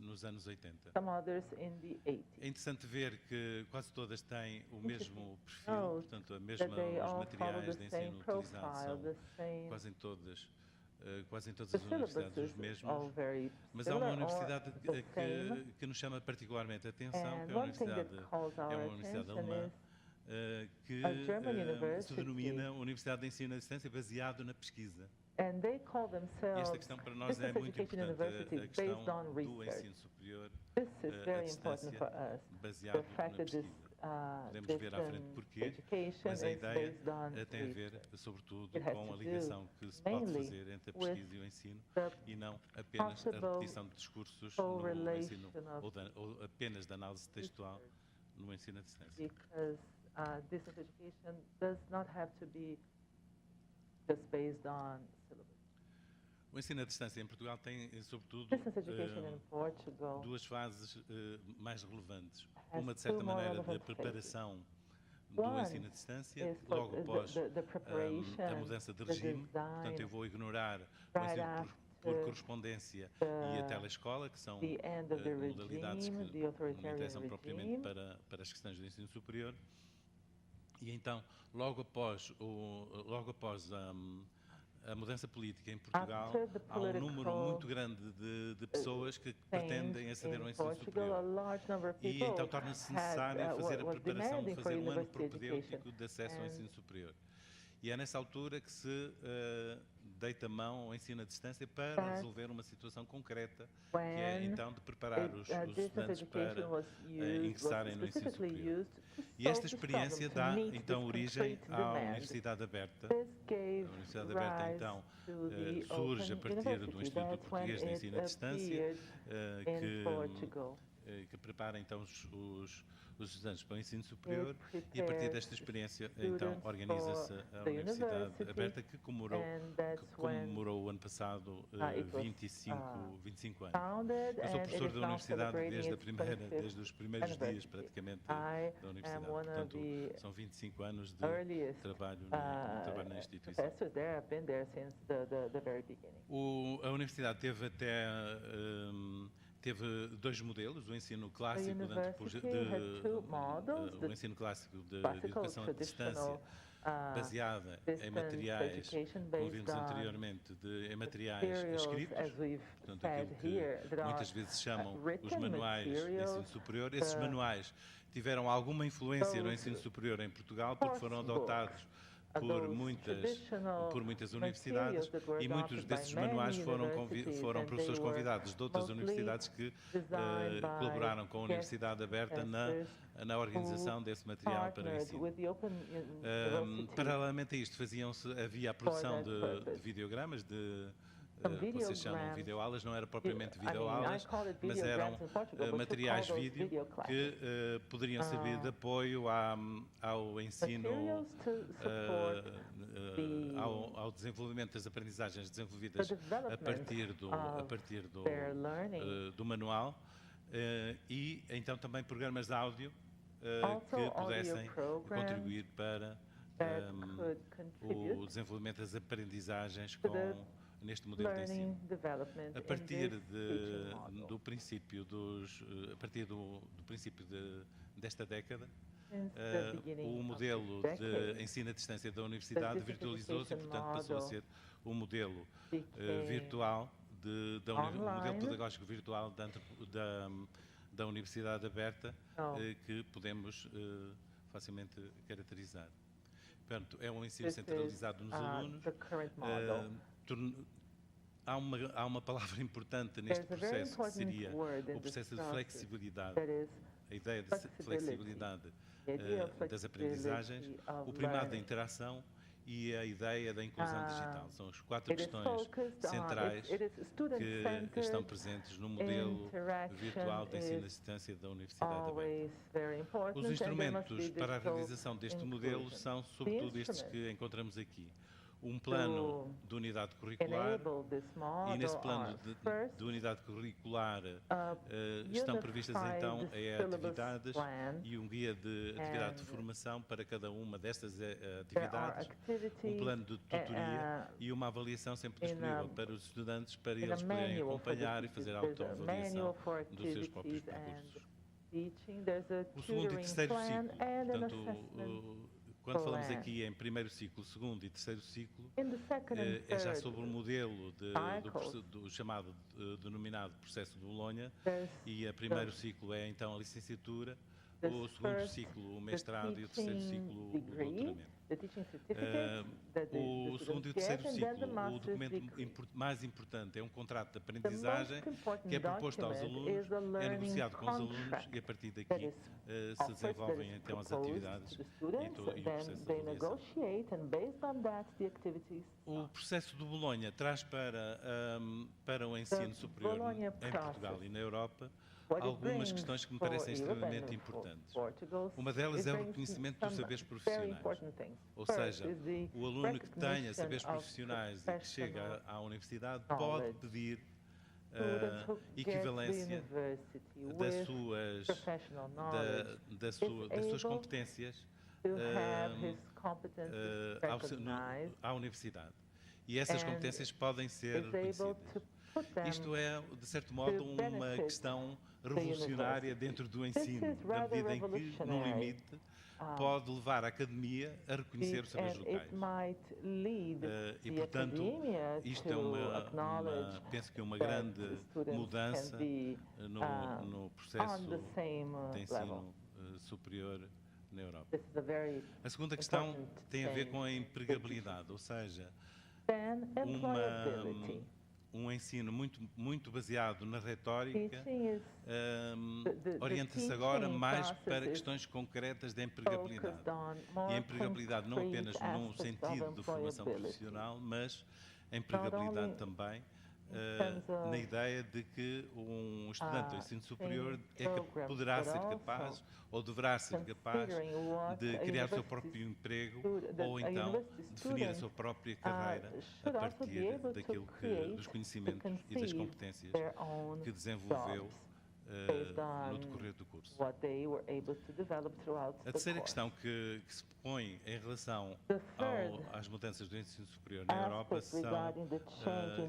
nos anos 80. É interessante ver que quase todas têm o mesmo perfil, portanto, os materiais de ensino utilizados são quase em todas as universidades os mesmos, mas há uma universidade que nos chama particularmente a atenção, que é uma universidade alemã, que se denomina Universidade de Ensino à Distância baseado na pesquisa. E esta questão para nós é muito importante, a questão do ensino superior à distância, baseado na pesquisa. Podemos ver à frente porquê, mas a ideia tem a ver, sobretudo, com a ligação que se pode fazer entre a pesquisa e o ensino, e não apenas a repetição de discursos no ensino, ou apenas de análise textual no ensino à distância. Distance education does not have to be just based on syllabus. O ensino à distância em Portugal tem, sobretudo, duas fases mais relevantes. Uma, de certa maneira, da preparação do ensino à distância, logo após a mudança de regime. Portanto, eu vou ignorar o ensino por correspondência e a telescola, que ssão modalidades que não interessam propriamente para as questões do ensino superior. E então, logo após a mudança política em Portugal, há um número muito grande de pessoas que pretendem aceder ao ensino superior. E então torna-se necessário fazer a preparação de fazer um ano propedêutico de acesso ao ensino superior. E é nessa altura que se deita mão ao ensino à distância para resolver uma situação concreta, que é então de preparar os estudantes para ingressarem no ensino superior. E esta experiência dá então origem à Universidade Aberta. A Universidade Aberta então surge a partir do Instituto Português de Ensino à Distância, que prepara então os estudantes para o ensino superior, e a partir desta experiência então organiza-se a Universidade Aberta, que comemorou o ano passado 25 anos. Eu sou professor da Universidade desde os primeiros dias praticamente da Universidade, portanto são 25 anos de trabalho na instituição. A Universidade teve dois modelos, o ensino clássico o ensino clássico de educação à distância, baseada em materiais, como vimos anteriormente, em materiais escritos, portanto aquilo que muitas vezes chamam os manuais de ensino superior. Esses manuais tiveram alguma influência no ensino superior em Portugal, porque foram adotados por muitas universidades, e muitos desses manuais foram professores convidados de outras universidades que colaboraram com a Universidade Aberta na organização desse material para o ensino. Paralelamente a isto, havia a produção de videogramas, que vocês chamam videoaulas, não era propriamente videoaulas, mas eram materiais vídeo que poderiam servir de apoio ao ensino, ao desenvolvimento das aprendizagens desenvolvidas a partir do manual, e então também programas de áudio que pudessem contribuir para o desenvolvimento das aprendizagens neste modelo de ensino. A partir do princípio desta década, o modelo de ensino à distância da universidade virtualizou-se e, portanto, passou a ser o modelo virtual, o modelo pedagógico virtual da Universidade Aberta, que podemos facilmente caracterizar. Portanto, é um ensino centralizado nos alunos. Há uma palavra importante neste processo, que seria o processo de flexibilidade, a ideia de flexibilidade das aprendizagens, o primado da interação e a ideia da inclusão digital. São as 4 questões centrais que estão presentes no modelo virtual de ensino à distância da Universidade Aberta. Os instrumentos para a realização deste modelo são, sobretudo, estes que encontramos aqui. Um plano de unidade curricular, e nesse plano de unidade curricular estão previstas então atividades e um guia de atividade de formação para cada uma destas atividades, um plano de tutoria e uma avaliação sempre disponível para os estudantes, para eles poderem acompanhar e fazer a autoavaliação dos seus próprios percursos. O segundo e terceiro ciclo, portanto, quando falamos aqui em primeiro ciclo, segundo e terceiro ciclo, é já sobre o modelo do chamado, denominado processo de Bolonha, e o primeiro ciclo é então a licenciatura, o segundo ciclo o mestrado e o terceiro ciclo o doutoramento. O segundo e o terceiro ciclo, o documento mais importante é um contrato de aprendizagem que é proposto aos alunos, é negociado com os alunos e a partir daqui se desenvolvem então as atividades e o processo de avaliação. O processo de Bolonha traz para o ensino superior em Portugal e na Europa algumas questões que me parecem extremamente importantes. Uma delas é o reconhecimento dos saberes profissionais. Ou seja, o aluno que tenha saberes profissionais e que chega à universidade pode pedir equivalência das suas competências à universidade. E essas competências podem ser reconhecidas. Isto é, de certo modo, uma questão revolucionária dentro do ensino, na medida em que, no limite, pode levar a academia a reconhecer os saberes locais. E, portanto, isto é penso que é uma grande mudança no processo de ensino superior na Europa. A segunda questão tem a ver com a empregabilidade, ou seja, um ensino muito baseado na retórica orienta-se agora mais para questões concretas de empregabilidade. E a empregabilidade não apenas no sentido de formação profissional, mas a empregabilidade também na ideia de que um estudante do ensino superior poderá ser capaz ou deverá ser capaz de criar o seu próprio emprego ou então definir a sua própria carreira a partir dos conhecimentos e das competências que desenvolveu no decorrer do curso. A terceira questão que se põe em relação às mudanças do ensino superior na Europa são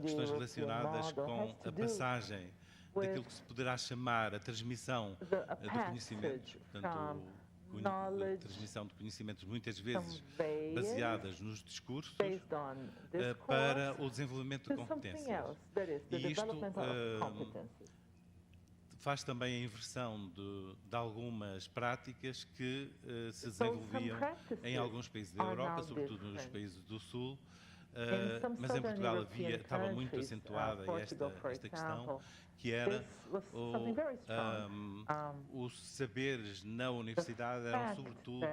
questões relacionadas com a passagem daquilo que se poderá chamar a transmissão de conhecimentos, portanto, transmissão de conhecimentos muitas vezes baseadas nos discursos para o desenvolvimento de competências. E isto faz também a inversão de algumas práticas que se desenvolviam em alguns países da Europa, sobretudo nos países do Sul, mas em Portugal estava muito acentuada esta questão, que era os saberes na universidade eram sobretudo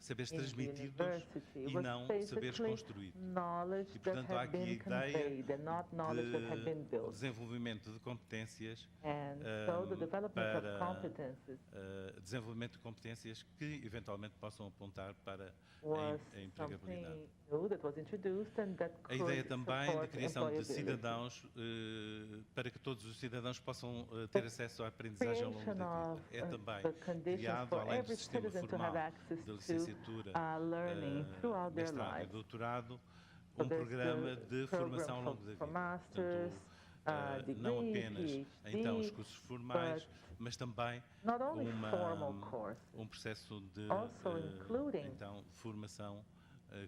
saberes transmitidos e não saberes construídos. E, portanto, há aqui a ideia de desenvolvimento de competências para desenvolvimento de competências que eventualmente possam apontar para a empregabilidade. A ideia também da criação de cidadãos para que todos os cidadãos possam ter acesso à aprendizagem ao longo da vida. É também criado, além do sistema formal de licenciatura, mestrado e doutorado, um programa de formação ao longo da vida. Portanto, não apenas então os cursos formais, mas também um processo de então, formação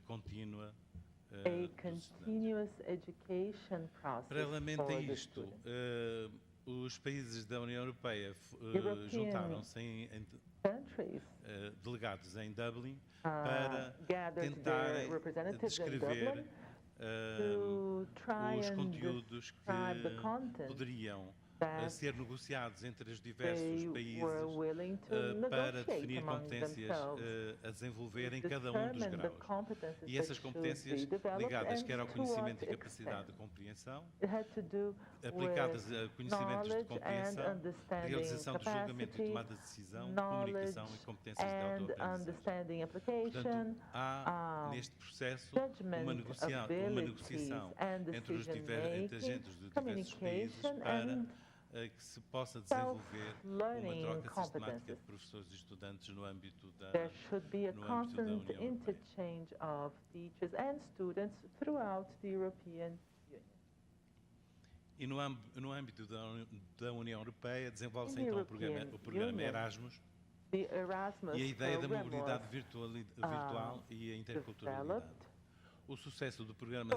contínua. Paralelamente a isto, os países da União Europeia juntaram-se em delegados em Dublin para tentarem descrever os conteúdos que poderiam ser negociados entre os diversos países para definir competências a desenvolver em cada um dos graus. E essas competências ligadas quer ao conhecimento e capacidade de compreensão, aplicadas a conhecimentos de compreensão, realização de julgamento e tomada de decisão, comunicação e competências de autoaprendizagem. Portanto, há neste processo uma negociação entre os agentes dos diversos países para que se possa desenvolver uma troca sistemática de professores e estudantes no âmbito da União Europeia. E no âmbito da União Europeia desenvolve-se então o programa Erasmus e a ideia da mobilidade virtual e a interculturalidade. O sucesso do programa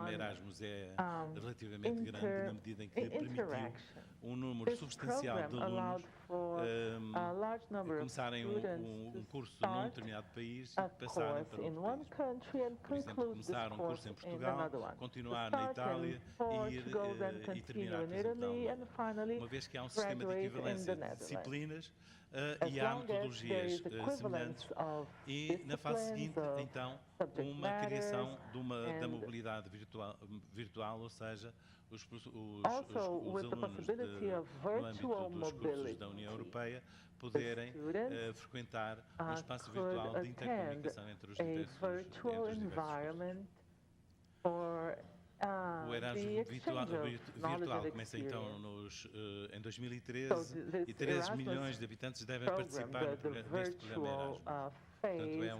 Erasmus é relativamente grande na medida em que permitiu um número substancial de alunos começarem um curso num determinado país e passarem para outro país. Por exemplo, começar um curso em Portugal, continuar na Itália e terminar, por exemplo, na Alemanha. Uma vez que há um sistema de equivalência de disciplinas e há metodologias semelhantes e na fase seguinte, então, uma criação da mobilidade virtual, ou seja, os alunos no âmbito dos cursos da União Europeia poderem frequentar um espaço virtual de intercomunicação entre os diversos países. O Erasmus virtual começa então em 2013 e 13 milhões de habitantes devem participar neste programa Erasmus. Portanto, é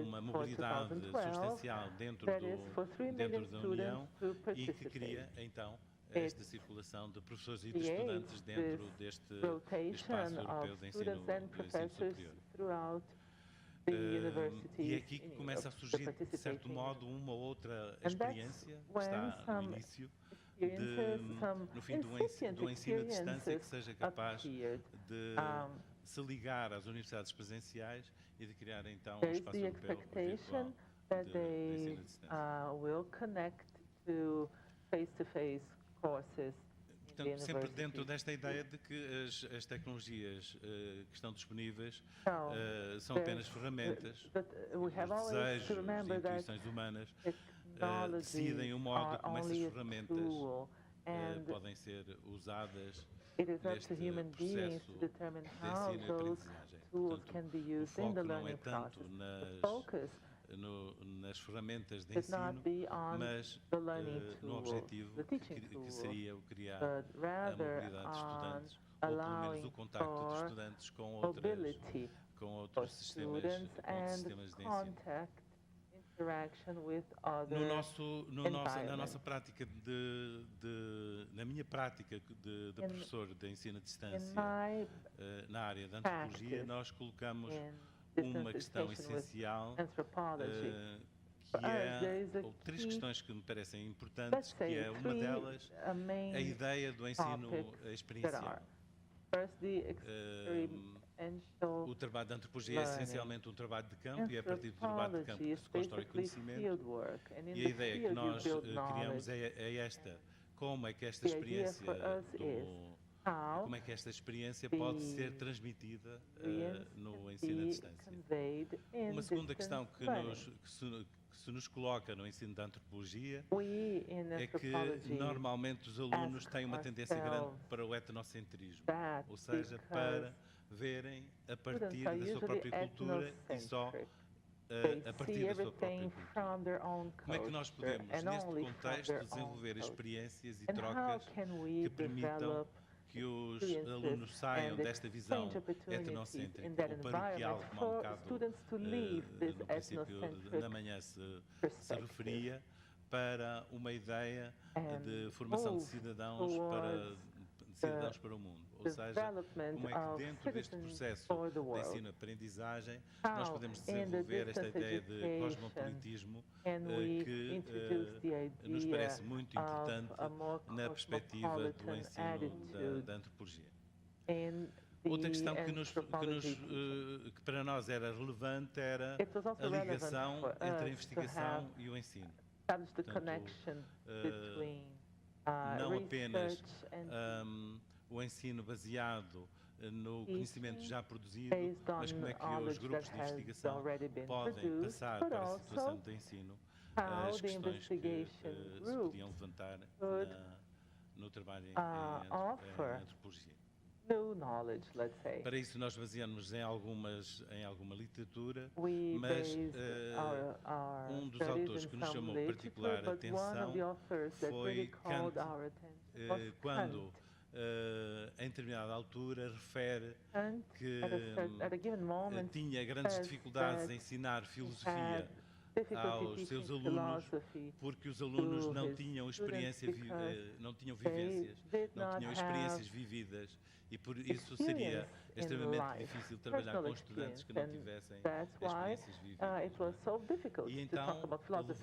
uma mobilidade substancial dentro da União e que cria então esta circulação de professores e de estudantes dentro deste espaço europeu de ensino superior. E é aqui que começa a surgir, de certo modo, uma outra experiência que está no início, no fim do ensino à distância, que seja capaz de se ligar às universidades presenciais e de criar, então, um espaço europeu virtual de ensino à distância. Portanto, sempre dentro desta ideia de que as tecnologias que estão disponíveis são apenas ferramentas, os desejos e intuições humanas decidem o modo como essas ferramentas podem ser usadas neste processo de ensino e aprendizagem. Portanto, o foco não é tanto nas ferramentas de ensino, mas no objetivo que seria o criar a mobilidade de estudantes, ou pelo menos o contacto de estudantes com outros sistemas de ensino. Na nossa prática na minha prática de professor de ensino à distância na área da antropologia, nós colocamos uma questão essencial que ou três questões que me parecem importantes, que é uma delas a ideia do ensino experiencial. O trabalho de antropologia é essencialmente um trabalho de campo e é a partir do trabalho de campo que se constrói conhecimento. E a ideia que nós criamos é esta: como é que esta experiência como é que esta experiência pode ser transmitida no ensino à distância. Uma segunda questão que se nos coloca no ensino da antropologia é que normalmente os alunos têm uma tendência grande para o etnocentrismo, ou seja, para verem a partir da sua própria cultura e só a partir da sua própria cultura. Como é que nós podemos, neste contexto, desenvolver experiências e trocas que permitam que os alunos saiam desta visão etnocêntrica ou paroquial, como há um bocado no princípio da manhã se referia, para uma ideia de formação de cidadãos para o mundo. Ou seja, como é que dentro deste processo de ensino-aprendizagem nós podemos desenvolver esta ideia de cosmopolitismo que nos parece muito importante na perspectiva do ensino da antropologia. Outra questão que para nós era relevante era a ligação entre a investigação e o ensino. Portanto, não apenas o ensino baseado no conhecimento já produzido, mas como é que os grupos de investigação podem passar para a situação de ensino as questões que se podiam levantar no trabalho em antropologia. Para isso nós baseamos em alguma literatura, mas um dos autores que nos chamou particular atenção foi Kant, quando em determinada altura refere que tinha grandes dificuldades em ensinar filosofia aos seus alunos porque os alunos não tinham experiências vividas e por isso seria extremamente difícil trabalhar com estudantes que não tivessem experiências vividas. E então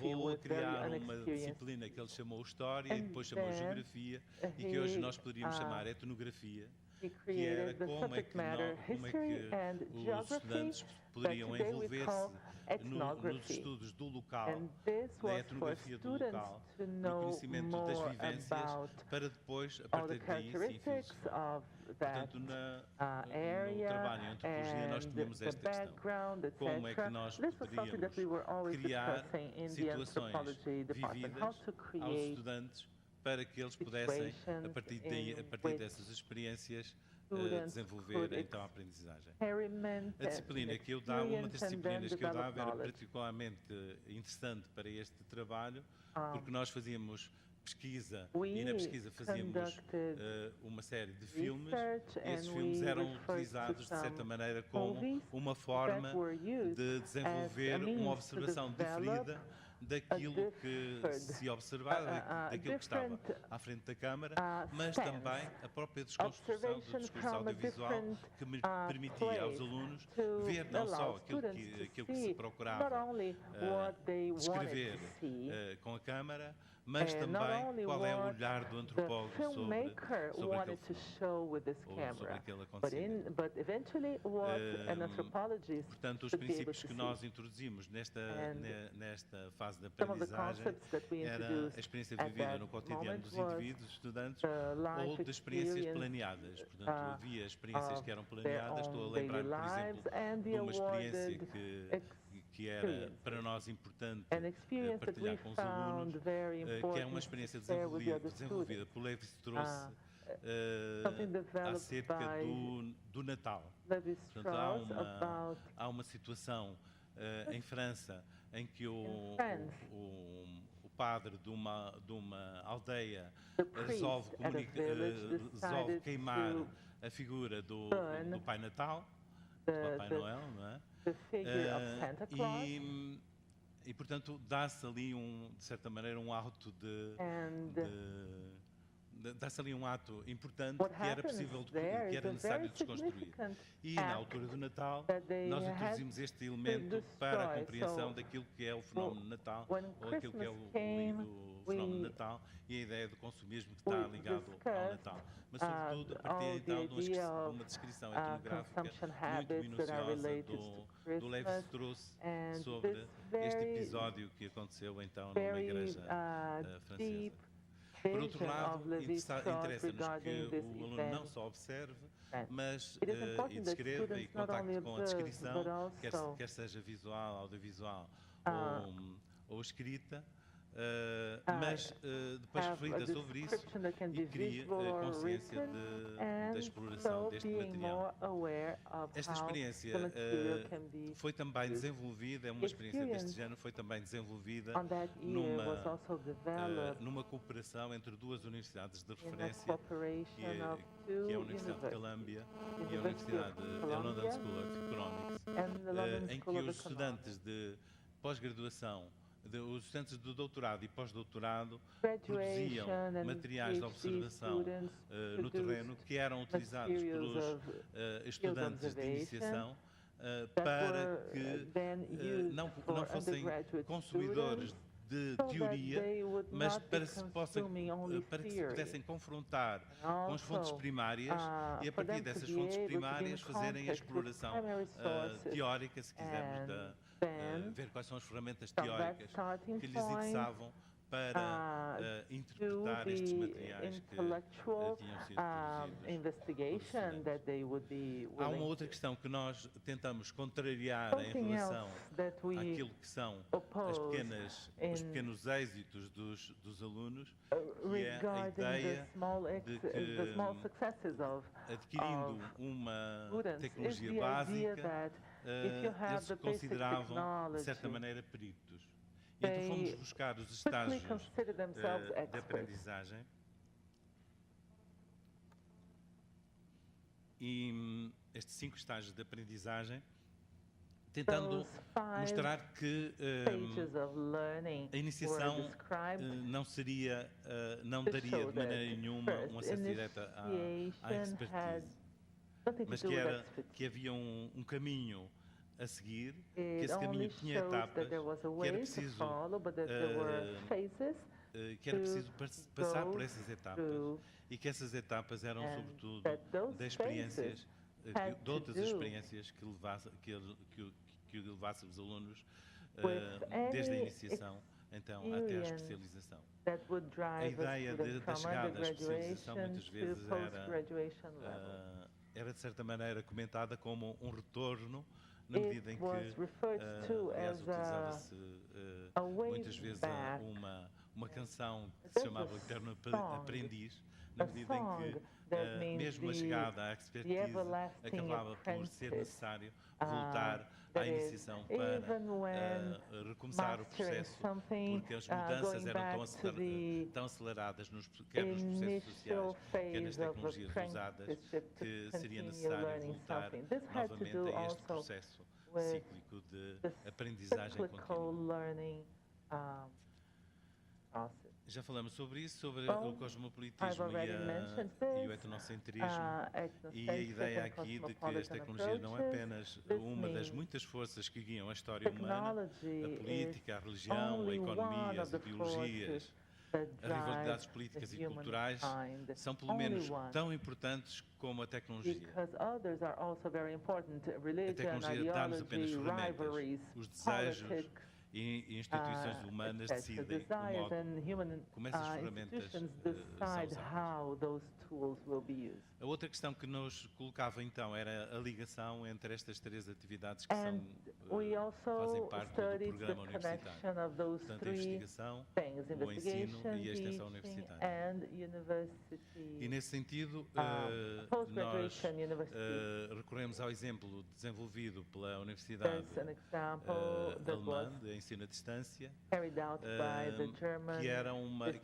levou a criar uma disciplina que ele chamou História e depois chamou Geografia e que hoje nós poderíamos chamar Etnografia, que era como é que os estudantes poderiam envolver-se nos estudos do local, na etnografia do local, no conhecimento das vivências, para depois, a partir daí, sim, filosofia. Portanto, no trabalho em antropologia nós tínhamos esta questão. Como é que nós poderíamos criar situações vividas aos estudantes para que eles pudessem, a partir dessas experiências, desenvolver então a aprendizagem. A disciplina que eu dava, uma das disciplinas que eu dava era particularmente interessante para este trabalho, porque nós fazíamos pesquisa e na pesquisa fazíamos uma série de filmes e esses filmes eram utilizados de certa maneira como uma forma de desenvolver uma observação diferida daquilo que se observava, daquilo que estava à frente da Câmara, mas também a própria desconstrução do discurso audiovisual que me permitia aos alunos ver não só aquilo que se procurava descrever com a Câmara, mas também qual é o olhar do antropólogo sobre aquele acontecimento. Portanto, os princípios que nós introduzimos nesta fase de aprendizagem era a experiência vivida no cotidiano dos indivíduos, estudantes, ou de experiências planeadas. Portanto, havia experiências que eram planeadas. Estou a lembrar, por exemplo, de uma experiência que era para nós importante partilhar com os alunos, que é uma experiência desenvolvida por Lévi-Strauss acerca do Natal. Portanto, há uma situação em França em que o padre de uma aldeia resolve queimar a figura do Pai Natal, do Papai Noel, não é? E portanto dá-se ali de certa maneira um ato dá-se ali um ato importante que era possível, que era necessário desconstruir. E na altura do Natal nós introduzimos este elemento para a compreensão daquilo que é o fenómeno Natal, ou aquilo que é o fenómeno Natal e a ideia do consumismo que está ligado ao Natal. Mas sobretudo a partir então de uma descrição etnográfica muito minuciosa do Lévi-Strauss sobre este episódio que aconteceu então numa igreja francesa. Por outro lado, interessa-nos que o aluno não só observe, mas e descreva e contacte com a descrição, quer seja visual, audiovisual ou escrita, mas depois reflita sobre isso e cria consciência da exploração deste material. Esta experiência foi também desenvolvida, é uma experiência deste género, foi também desenvolvida numa cooperação entre duas universidades de referência, que é a Universidade de Columbia e a Universidade da London School of Economics, em que os estudantes de pós-graduação, os estudantes do doutorado e pós-doutorado produziam materiais de observação no terreno que eram utilizados pelos estudantes de iniciação para que não fossem consumidores de teoria, mas para que se pudessem confrontar com as fontes primárias e, a partir dessas fontes primárias, fazerem a exploração teórica, se quisermos, ver quais são as ferramentas teóricas que lhes interessavam para interpretar estes materiais que tinham sido produzidos. Há uma outra questão que nós tentamos contrariar em relação àquilo que são os pequenos êxitos dos alunos, que é a ideia de que, adquirindo uma tecnologia básica, eles se consideravam, de certa maneira, peritos. E então fomos buscar os estágios de aprendizagem e estes 5 estágios de aprendizagem, tentando mostrar que a iniciação não daria de maneira nenhuma um acesso direto à expertise, mas que havia um caminho a seguir, que esse caminho tinha etapas, que era preciso passar por essas etapas e que essas etapas eram sobretudo de outras experiências que levassem os alunos desde a iniciação então até a especialização. A ideia da chegada à especialização muitas vezes era de certa maneira comentada como um retorno, na medida em que, aliás, utilizava-se muitas vezes uma canção que se chamava Eterno Aprendiz, na medida em que, mesmo a chegada à expertise, acabava por ser necessário voltar à iniciação para recomeçar o processo, porque as mudanças eram tão aceleradas, quer nos processos sociais, quer nas tecnologias usadas, que seria necessário voltar novamente a este processo cíclico de aprendizagem contínua. Já falamos sobre isso, sobre o cosmopolitismo e o etnocentrismo, e a ideia aqui de que esta tecnologia não é apenas uma das muitas forças que guiam a história humana, a política, a religião, a economia, as ideologias, as rivalidades políticas e culturais, são pelo menos tão importantes como a tecnologia. A tecnologia dá-nos apenas ferramentas, os desejos e instituições humanas decidem o modo como essas ferramentas são usadas. A outra questão que nos colocava então era a ligação entre estas 3 atividades que fazem parte do programa universitário. Portanto, a investigação, o ensino e a extensão universitária. E nesse sentido, nós recorremos ao exemplo desenvolvido pela Universidade Alemã de Ensino à Distância,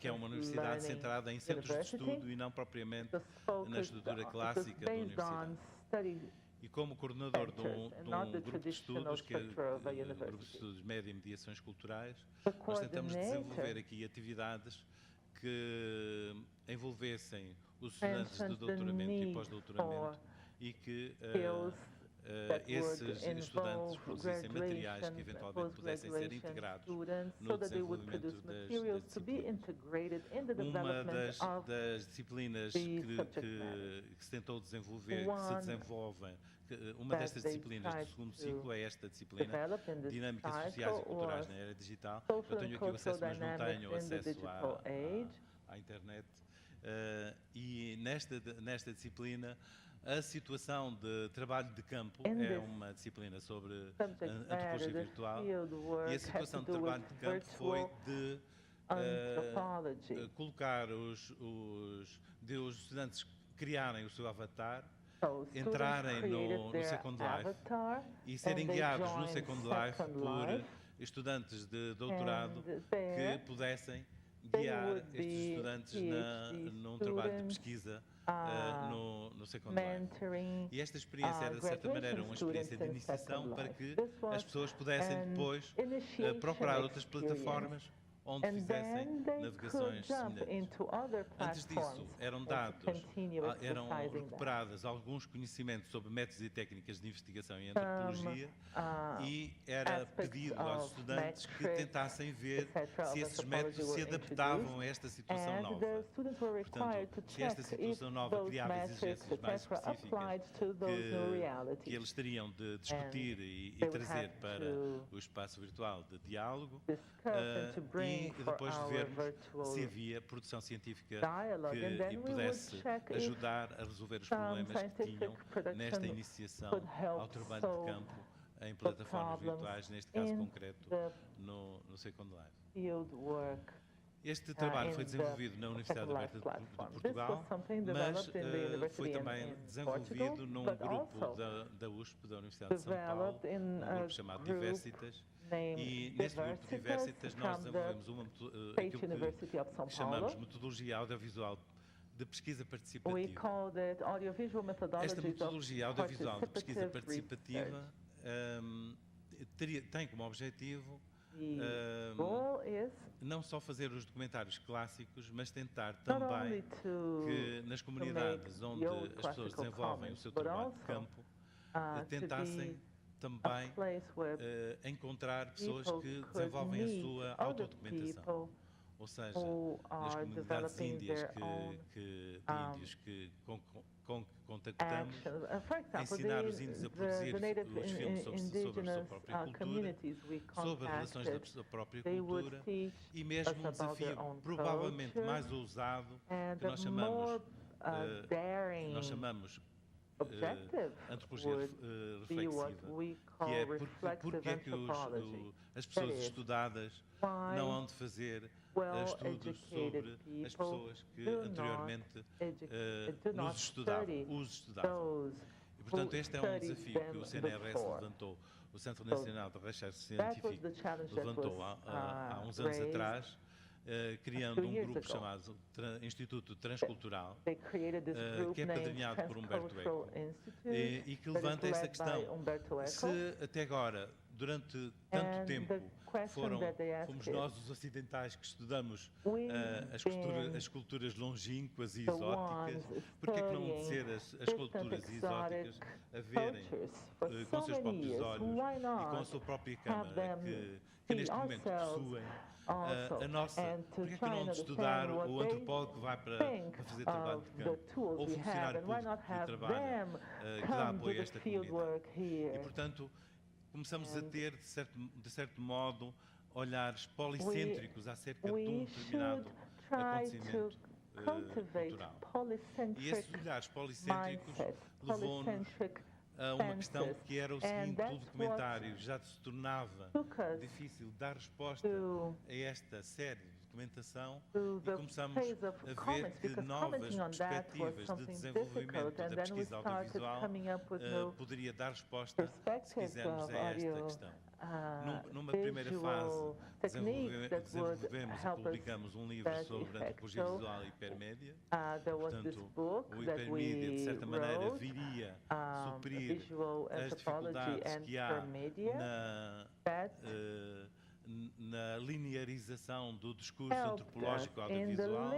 que é uma universidade centrada em centros de estudo e não propriamente na estrutura clássica da universidade. E como coordenador de um grupo de estudos, que é o Grupo de Estudos Média e Mediações Culturais, nós tentamos desenvolver aqui atividades que envolvessem os estudantes de doutoramento e pós-doutoramento e que esses estudantes produzissem materiais que eventualmente pudessem ser integrados no desenvolvimento das disciplinas. Uma das disciplinas que se tentou desenvolver, que se desenvolvem, uma destas disciplinas do segundo ciclo é esta disciplina, Dinâmicas Sociais e Culturais na Era Digital. Eu tenho aqui o acesso, mas não tenho acesso à internet. E nesta disciplina, a situação de trabalho de campo é uma disciplina sobre antropologia virtual, e a situação de trabalho de campo foi de colocar os estudantes criarem o seu avatar, entrarem no Second Life e serem guiados no Second Life por estudantes de doutorado que pudessem guiar estes estudantes num trabalho de pesquisa no Second Life. E esta experiência era, de certa maneira, uma experiência de iniciação para que as pessoas pudessem depois procurar outras plataformas onde fizessem navegações semelhantes. Antes disso, eram recuperadas alguns conhecimentos sobre métodos e técnicas de investigação em antropologia e era pedido aos estudantes que tentassem ver se esses métodos se adaptavam a esta situação nova. Portanto, se esta situação nova criava exigências mais específicas que eles teriam de discutir e trazer para o espaço virtual de diálogo, e depois de vermos se havia produção científica que pudesse ajudar a resolver os problemas que tinham nesta iniciação ao trabalho de campo em plataformas virtuais, neste caso concreto no Second Life. Este trabalho foi desenvolvido na Universidade Aberta de Portugal, mas foi também desenvolvido num grupo da USP, da Universidade de São Paulo, um grupo chamado Diversitas. E neste grupo de Diversitas nós desenvolvemos aquilo que chamamos metodologia audiovisual de pesquisa participativa. Esta metodologia audiovisual de pesquisa participativa tem como objetivo não só fazer os documentários clássicos, mas tentar também que nas comunidades onde as pessoas desenvolvem o seu trabalho de campo, tentassem também encontrar pessoas que desenvolvem a sua autodocumentação. Ou seja, nas comunidades índias de índios com que contactamos, ensinar os índios a produzir os filmes sobre a sua própria cultura, sobre as relações da sua própria cultura, e mesmo um desafio provavelmente mais ousado que nós chamamos antropologia reflexiva, que é porque é que as pessoas estudadas não hão de fazer estudos sobre as pessoas que anteriormente os estudavam. E, portanto, este é um desafio que o CNRS levantou, o Centro Nacional de Recherche Científica levantou há uns anos atrás, criando um grupo chamado Instituto Transcultural, que é padrinhado por Humberto Eco, e que levanta esta questão. Se até agora, durante tanto tempo, fomos nós os ocidentais que estudamos as culturas longínquas e exóticas, porque é que não ser as culturas exóticas a verem com seus próprios olhos e com a sua própria câmara, que neste momento possuem a nossa, porque é que não estudar o antropólogo que vai para fazer trabalho de campo, ou o funcionário público que trabalha, que dá apoio a esta comunidade. E, portanto, começamos a ter, de certo modo, olhares policêntricos acerca de um determinado acontecimento cultural. E esses olhares policêntricos levou-nos a uma questão que era o seguinte: o documentário já se tornava difícil dar resposta a esta série de documentação, e começamos a ver que novas perspectivas de desenvolvimento da pesquisa audiovisual poderia dar resposta, se quisermos, a esta questão. Numa primeira fase, desenvolvemos e publicamos um livro sobre antropologia visual e hipermédia. Portanto, o hipermédia, de certa maneira, viria suprir as dificuldades que há na linearização do discurso antropológico audiovisual,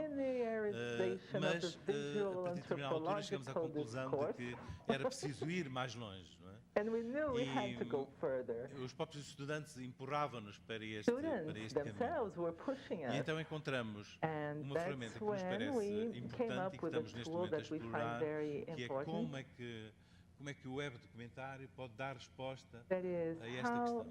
mas a partir de determinada altura chegamos à conclusão de que era preciso ir mais longe, não é? E os próprios estudantes empurravam-nos para este caminho. E então encontramos uma ferramenta que nos parece importante e que estamos neste momento a explorar, que é como é que o web documentário pode dar resposta a esta questão.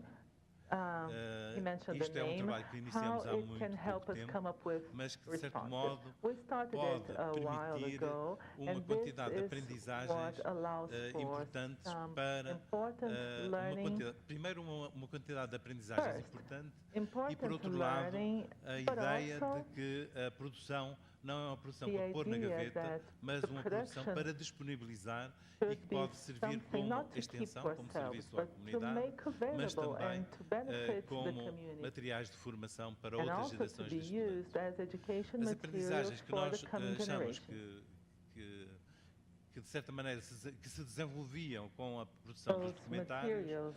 mentioned isto the é um name, trabalho que how iniciamos há it muito can help pouco us tempo, come up with mas que de certo responses. modo We started pode it a while permitir ago, uma and this quantidade de is aprendizagens what allows for importantes some para important learning. primeiro uma quantidade de aprendizagens First, importante e por important outro lado learning, a but ideia also de que a produção não é uma produção the para pôr na idea gaveta, that mas the uma produção production para disponibilizar e should que be pode servir something como not to keep extensão, for como ourselves, serviço à but to comunidade, make mas available também and to benefit the como community, materiais de formação para and outras also to gerações be de estudantes. used as education As materials aprendizagens que for nós the coming achamos generation. que de certa maneira que se desenvolviam com a produção dos Those documentários, materials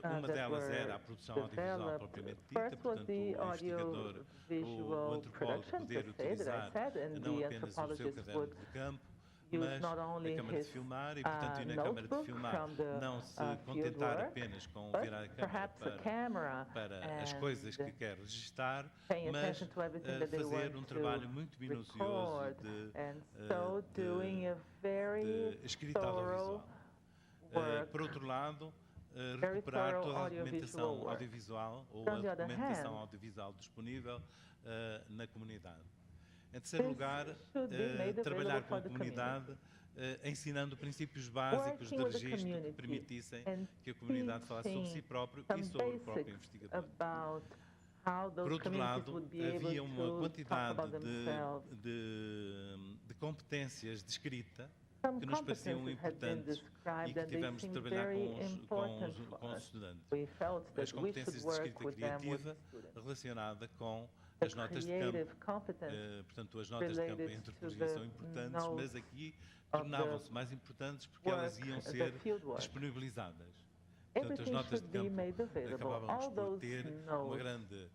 uma that delas were era a produção audiovisual developed. propriamente dita, First was portanto the o investigador, o audiovisual antropólogo production poder per se that I utilizar said, and não the apenas o seu anthropologist caderno would de campo, use mas not only a câmara de his filmar e, portanto, e na câmara de notebook filmar from the não se field contentar work, apenas com but virar a câmera perhaps a camera para as coisas que quer registar, paying mas attention to everything that they fazer want um to trabalho muito minucioso record, de and so doing a very escrita thorough audiovisual. work. Por outro lado, Very recuperar thorough toda a audiovisual documentação work. audiovisual ou On a the other documentação hand, audiovisual disponível na comunidade. Em terceiro this lugar, should be made trabalhar available com a for the comunidade, ensinando princípios básicos de Working with the registro que community permitissem and que a comunidade falasse sobre si teaching próprio some e sobre o próprio basics investigador. about how Por those outro communities lado, would be able havia uma to talk quantidade about themselves. de competências de escrita Some que nos pareciam competencies had been importantes e described que and they tivemos de seemed trabalhar very com important os for us. estudantes. We felt As that we should competências de work escrita with them with criativa students. relacionada com The as notas de campo. creative competence Portanto, as notas de campo em related antropologia to são the importantes, notes mas aqui of tornavam-se the mais importantes porque elas work, iam the ser field work. disponibilizadas. Portanto, as Everything notas should de be campo made available. acabávamos All por those ter uma notes. grande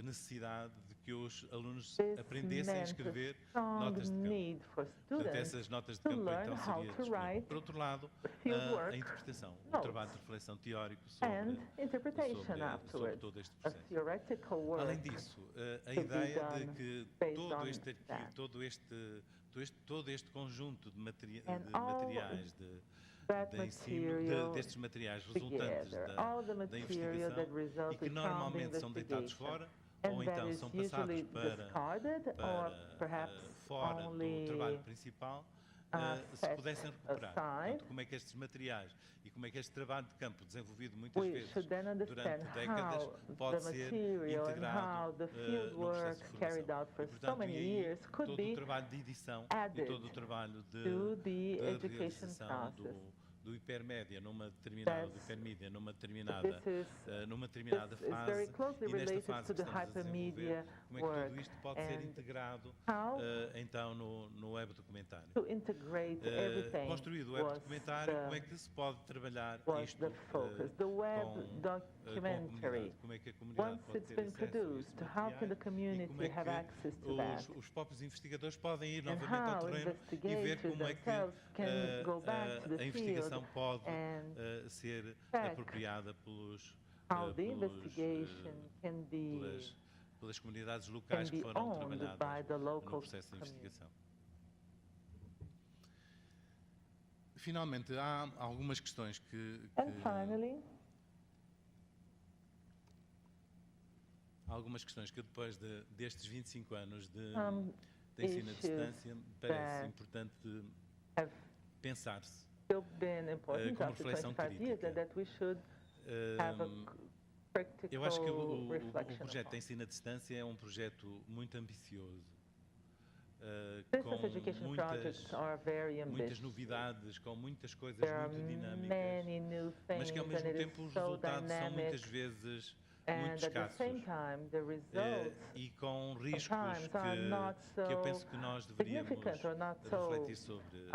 necessidade de que os alunos This aprendessem a meant escrever a strong notas de campo. need for Portanto, students essas notas de to campo learn então how seriam to disponíveis. write Por outro lado, field a work interpretação, o notes trabalho de reflexão teórico and sobre interpretation sobre afterwards. todo este A processo. theoretical work. Além disso, a to be ideia de done que based todo on este arquivo, that. todo este conjunto de, And all materiais that de ensino, material destes materiais resultantes together, all the da material that investigação e resulted que from the normalmente são deitados investigation, fora and ou that então is são passados usually para discarded or perhaps fora do only trabalho principal, se set pudessem recuperar. aside. Portanto, como é que estes materiais e como é que este trabalho de campo desenvolvido muitas We vezes should then understand durante décadas how pode the ser material and how integrado the field no work processo de carried formação. out for E, so portanto, many e aí, years could todo be o trabalho de edição e added todo o trabalho to the de education realização process. do hipermédia numa determinada, do That's- hipermídia numa determinada, numa This determinada is fase very closely e nesta related fase to que the estamos a desenvolver, hypermedia como é que work tudo isto pode ser and integrado how então no web documentário. to integrate everything Construído o web was documentário, como é the, que se pode trabalhar was isto the focus. The web com a documentary, comunidade, como é que a comunidade once pode it's ter been acesso a produced, esse how can the material e como community é have que access to that? os próprios investigadores podem ir And novamente ao how terreno e ver investigators como é que themselves can go back to the a investigação field pode and ser check apropriada how the investigation can be pelas comunidades locais que be foram owned by trabalhadas the no local processo de community. investigação. Finalmente, há algumas questões And finally, há algumas questões que depois destes 25 anos de ensino à issues distância me parece that importante have pensar-se. still been important como after reflexão 25 years, crítica. and that we should have a Eu acho que practical o reflection projeto de upon. ensino à distância é um projeto muito ambicioso, Distance com education projects are very muitas ambitious. novidades, com muitas coisas There are muito dinâmicas, many new mas que ao things, and mesmo it tempo is os so resultados são muitas dynamic. vezes muito And at the escassos same time, the results e com riscos times are not que eu so penso que nós deveríamos significant or not so refletir sobre eles.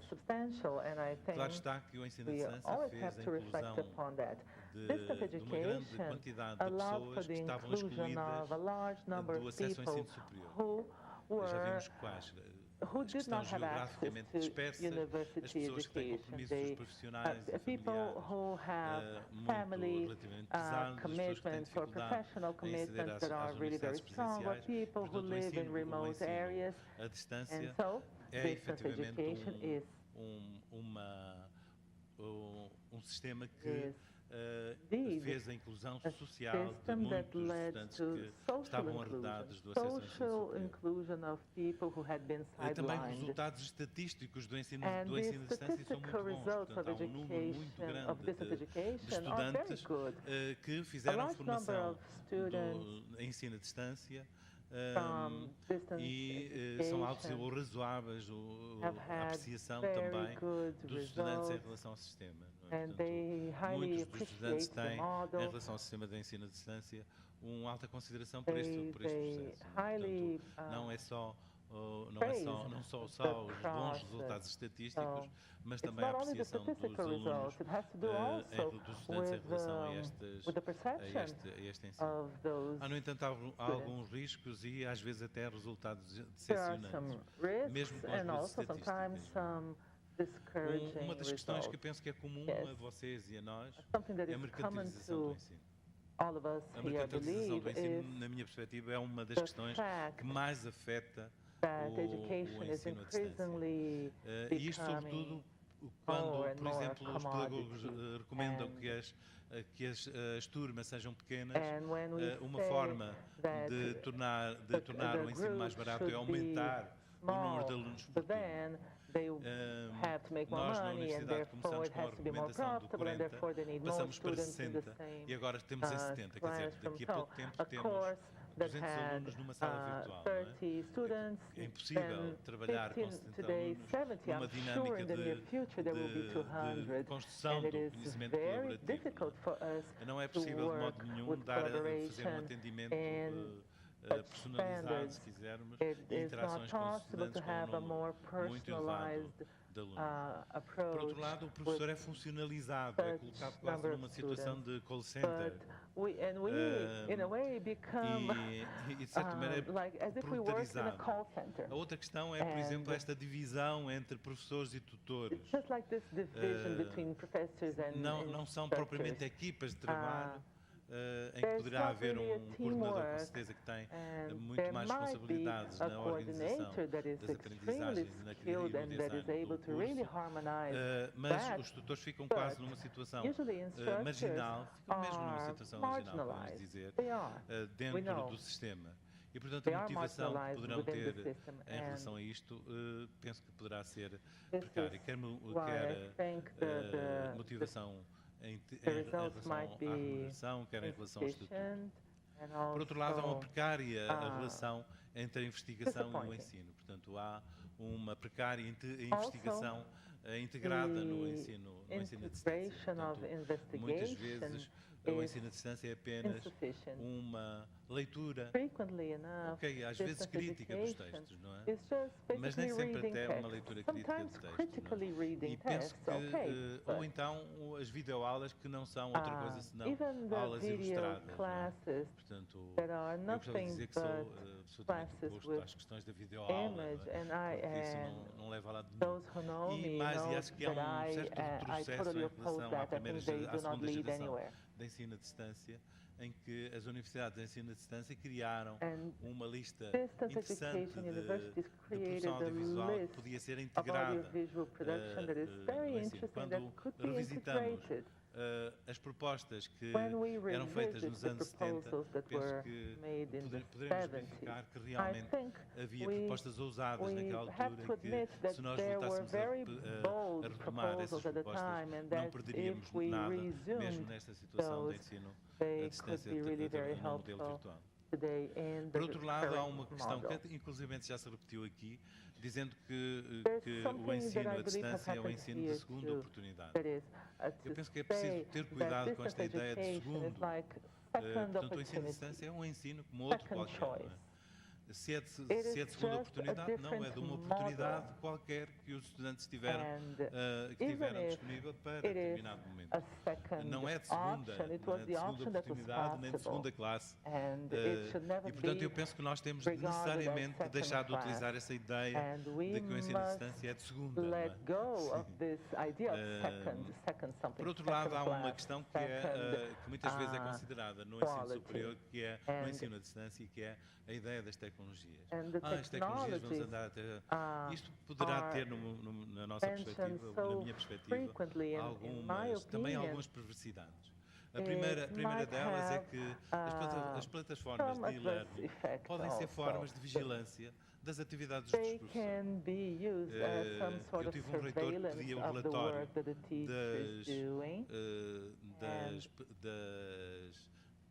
substantial, and I Claro think está que o ensino à we distância always fez have a to reflect inclusão upon that. de Distance uma grande education quantidade de allowed for pessoas the que estavam inclusion excluídas of a large number do of acesso ao people ensino superior. who Já were vimos quais, who as que did estão not have access geograficamente to dispersas, as university pessoas que têm education. compromissos profissionais e People familiares who have muito family relativamente pesados, as pessoas que têm commitments or dificuldade professional em aceder commitments that are às really very universidades strong, or presenciais. people who Portanto, o live in ensino remote areas. à And distância so, é distance efetivamente education is um sistema que is fez a inclusão social de muitos estudantes que estavam arredados do acesso ao ensino superior. Também os resultados estatísticos do ensino de distância são muito bons. Portanto, há um número muito grande de estudantes que fizeram formação do ensino à distância e são altos ou razoáveis a apreciação também dos estudantes em relação ao sistema. Não é? Portanto, muitos dos estudantes têm, em relação ao sistema de ensino à distância, uma alta consideração por este processo. Portanto, não só os bons resultados estatísticos, mas também a apreciação dos alunos, dos estudantes em relação a este ensino. Há, no entanto, alguns riscos e às vezes até resultados decepcionantes, mesmo com as boas estatísticas. Uma das questões que eu penso que é comum a vocês e a nós é a mercantilização do ensino. A mercantilização do ensino, na minha perspectiva, é uma das questões que mais afeta o ensino à distância. E isto, sobretudo, quando, por exemplo, os pedagogos recomendam que as turmas sejam pequenas, uma forma de tornar o ensino mais barato é aumentar o número de alunos por turma. Nós, na universidade, começamos com a recomendação de 40, passamos para 60 e agora temos em 70. Quer dizer, daqui a pouco tempo temos 200 alunos numa sala virtual. Não é? É impossível trabalhar com 70 alunos numa dinâmica de construção do conhecimento colaborativo. Não é possível, de modo nenhum, fazer um atendimento personalizado, se quisermos, e interações com os estudantes com um número muito elevado de alunos. Por outro lado, o professor é funcionalizado, é colocado quase numa situação de call center. E de certa maneira, brutalizado. A outra questão é, por exemplo, esta divisão entre professores e tutores. Não são propriamente equipas de trabalho, em que poderá haver um coordenador, com certeza, que tem muito mais responsabilidades na organização das aprendizagens e na criativa design do curso, mas os tutores ficam quase numa situação marginal, ficam mesmo numa situação marginal, vamos dizer, dentro do sistema. E, portanto, a motivação que poderão ter em relação a isto, penso que poderá ser precária. Quer a motivação em relação à remuneração, quer em relação ao estatuto. Por outro lado, há uma precária relação entre a investigação e o ensino. Portanto, há uma precária investigação integrada no ensino à distância. Portanto, muitas vezes o ensino à distância é apenas uma leitura, às vezes crítica dos textos, não é? Mas nem sempre até uma leitura crítica de textos. E penso que, ou então, as videoaulas que não são outra coisa senão aulas ilustradas. Portanto, eu gostava de dizer que sou absolutamente oposto às questões da videoaula, porque isso não leva a lado nenhum. E acho que há um certo retrocesso em relação à segunda geração de ensino à distância, em que as universidades de ensino à distância criaram uma lista interessante de produção audiovisual que podia ser integrada no ensino. Quando revisitamos as propostas que eram feitas nos anos 70, penso que poderemos verificar que realmente havia propostas ousadas naquela altura em que, se nós voltássemos a retomar essas propostas, não perderíamos nada, mesmo nesta situação de ensino à distância no modelo virtual. Por outro lado, há uma questão que inclusive já se repetiu aqui, dizendo que o ensino à distância é o ensino de segunda oportunidade. Eu penso que é preciso ter cuidado com esta ideia de segundo. Portanto, o ensino à distância é um ensino como outro qualquer. Se é de segunda oportunidade, não, é de uma oportunidade qualquer que os estudantes tiveram disponível para determinado momento. Não é de segunda oportunidade, nem de segunda classe. E, portanto, eu penso que nós temos necessariamente deixar de utilizar essa ideia de que o ensino à distância é de segunda. Não é? Por outro lado, há uma questão que muitas vezes é considerada no ensino superior, que é no ensino à distância, que é a ideia das tecnologias. As tecnologias vamos andar até... Isto poderá ter, na nossa perspectiva, na minha perspectiva, também algumas perversidades. A primeira delas é que as plataformas de e-learning podem ser formas de vigilância das atividades dos professores. Eu tive um reitor que pedia o relatório das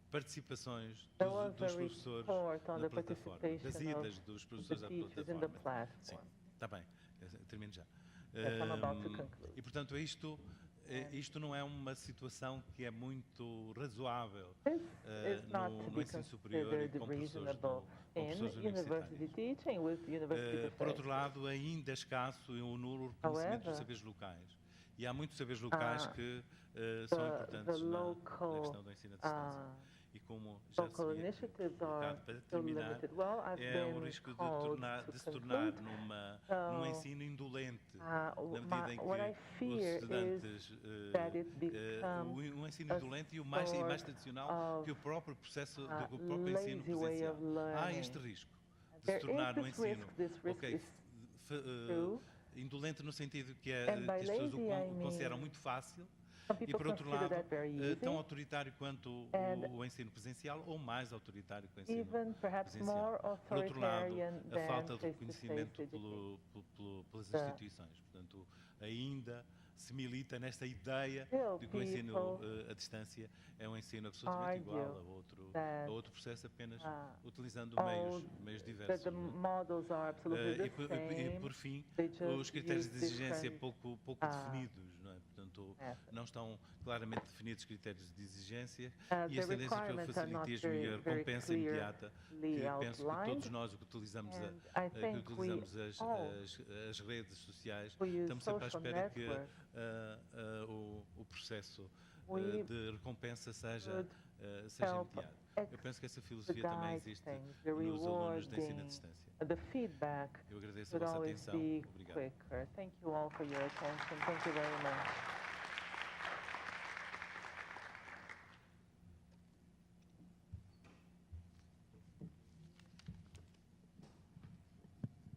participações dos professores na plataforma, das idas dos professores à plataforma. Sim, está bem, termino já. E, portanto, isto não é uma situação que é muito razoável no ensino superior e com professores universitários. Por outro lado, ainda é escasso e o nulo reconhecimento dos saberes locais. E há muitos saberes locais que são importantes na questão do ensino à distância. E como já se via, para terminar, é o risco de se tornar num ensino indolente, na medida em que os estudantes, um ensino indolente e mais tradicional que o próprio processo, do próprio ensino presencial. Há este risco de se tornar um ensino, indolente no sentido que as pessoas o consideram muito fácil, e, por outro lado, tão autoritário quanto o ensino presencial ou mais autoritário que o ensino presencial. Por outro lado, a falta de reconhecimento pelas instituições. Portanto, ainda se milita nesta ideia de que o ensino à distância é um ensino absolutamente igual a outro processo, apenas utilizando meios diversos. E, por fim, os critérios de exigência pouco definidos. Portanto, não estão claramente definidos os critérios de exigência e as tendências pelo facilitismo e a recompensa imediata, que penso que todos nós que utilizamos as redes sociais, estamos sempre à espera que o processo de recompensa seja imediato. Eu penso que essa filosofia também existe nos alunos de ensino à distância. Eu agradeço a vossa atenção. Obrigado. Thank you all for your attention. Thank you very much.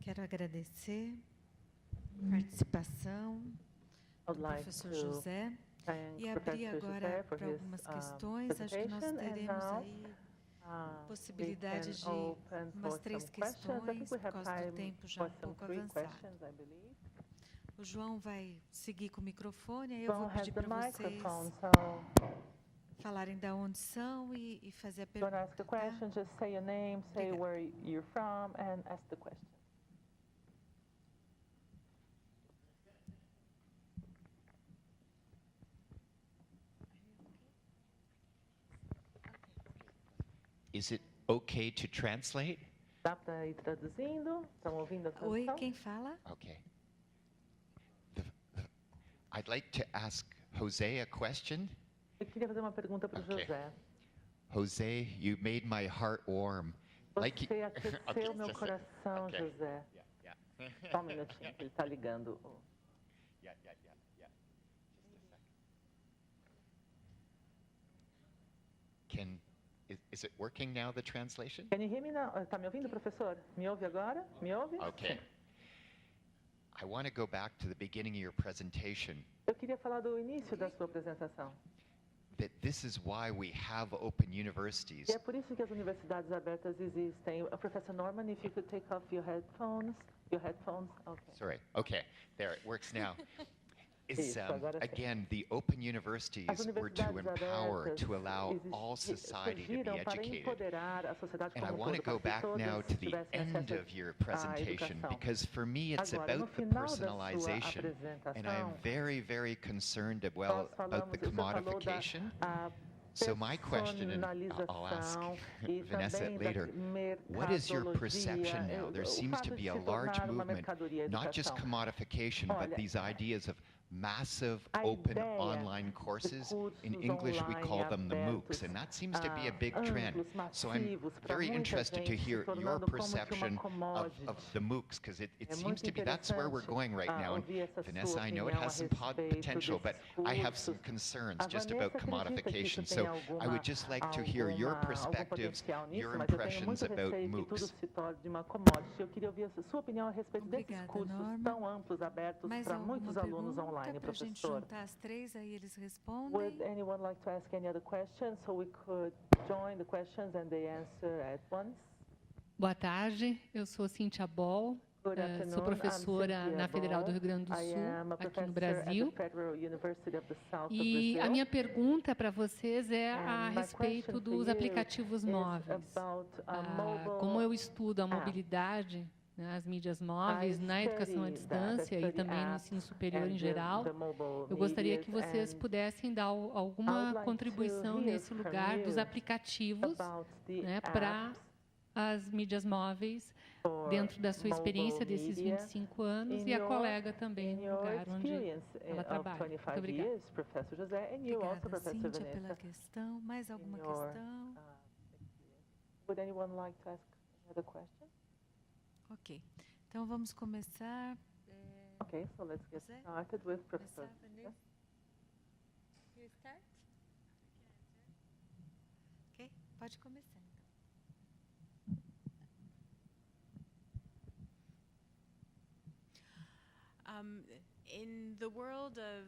Quero agradecer a participação do professor José e abrir agora para algumas questões. Acho que nós teremos aí possibilidade de umas 3 questões, por causa do tempo já um pouco avançado. O João vai seguir com o microfone, aí eu vou pedir para vocês falarem de onde são e fazer a pergunta. Don't ask a question, just say your name, say where you're from, and ask the question. Is it okay to translate? Dá para ir traduzindo? Estão ouvindo a tradução? Oi, quem fala? Okay. I'd like to ask Jose a question. Eu queria fazer uma pergunta para o José. Jose, you made my heart warm. Você aqueceu meu coração, José. Só um minutinho, ele está ligando. Is it working now, the translation? Can you hear me now? Está me ouvindo, professor? Me ouve agora? Me ouve? Okay. I want to go back to the beginning of your presentation. Eu queria falar do início da sua apresentação. That this is why we have open universities. E é por isso que as universidades abertas existem. Professor Norman, if you could take off your headphones. Okay. Sorry. Okay. There, it works now. Is again, the open universities were to empower, to allow all society to be educated. And I want to go back now to the end of your presentation, because for me it's about the personalization, and I am very, very concerned about the commodification. So my question, and I'll ask Vanessa later, what is your perception now? There seems to be a large movement, not just commodification, but these ideas of massive open online courses. In English, we call them the MOOCs, and that seems to be a big trend. So I'm very interested to hear your perception of the MOOCs, because it seems to be that's where we're going right now. And Vanessa, I know it has some potential, but I have some concerns just about commodification. So I would just like to hear your perspectives, your impressions about MOOCs. Eu queria ouvir a sua opinião a respeito desses cursos tão amplos, abertos para muitos alunos online. online, para a gente professor. juntar as três, aí eles respondem. Would anyone like to ask any other questions so we could join the questions and they answer at once? Boa tarde, eu sou Cíntia Boll, Good sou afternoon. I'm professora Cynthia na Federal do Ball. Rio Grande do I Sul, am a aqui no professor at Brasil. the Federal University of the South of E a Brazil. minha pergunta para vocês é a And my respeito question dos for you aplicativos is móveis. about mobile Como eu estudo a apps. mobilidade, né, as mídias móveis na educação à distância e também no ensino superior em geral, eu gostaria que vocês pudessem dar alguma contribuição nesse lugar dos aplicativos, né, para as mídias móveis, dentro da sua experiência desses 25 anos, e a colega também no lugar onde ela trabalha. Muito obrigada. Obrigada, Cíntia, pela questão. Mais alguma questão? Would anyone like to ask another question? Ok. Então, vamos começar. Okay, so let's get José? started with Professor. Começar, Vanessa? You start? Ok, pode começar. In the world of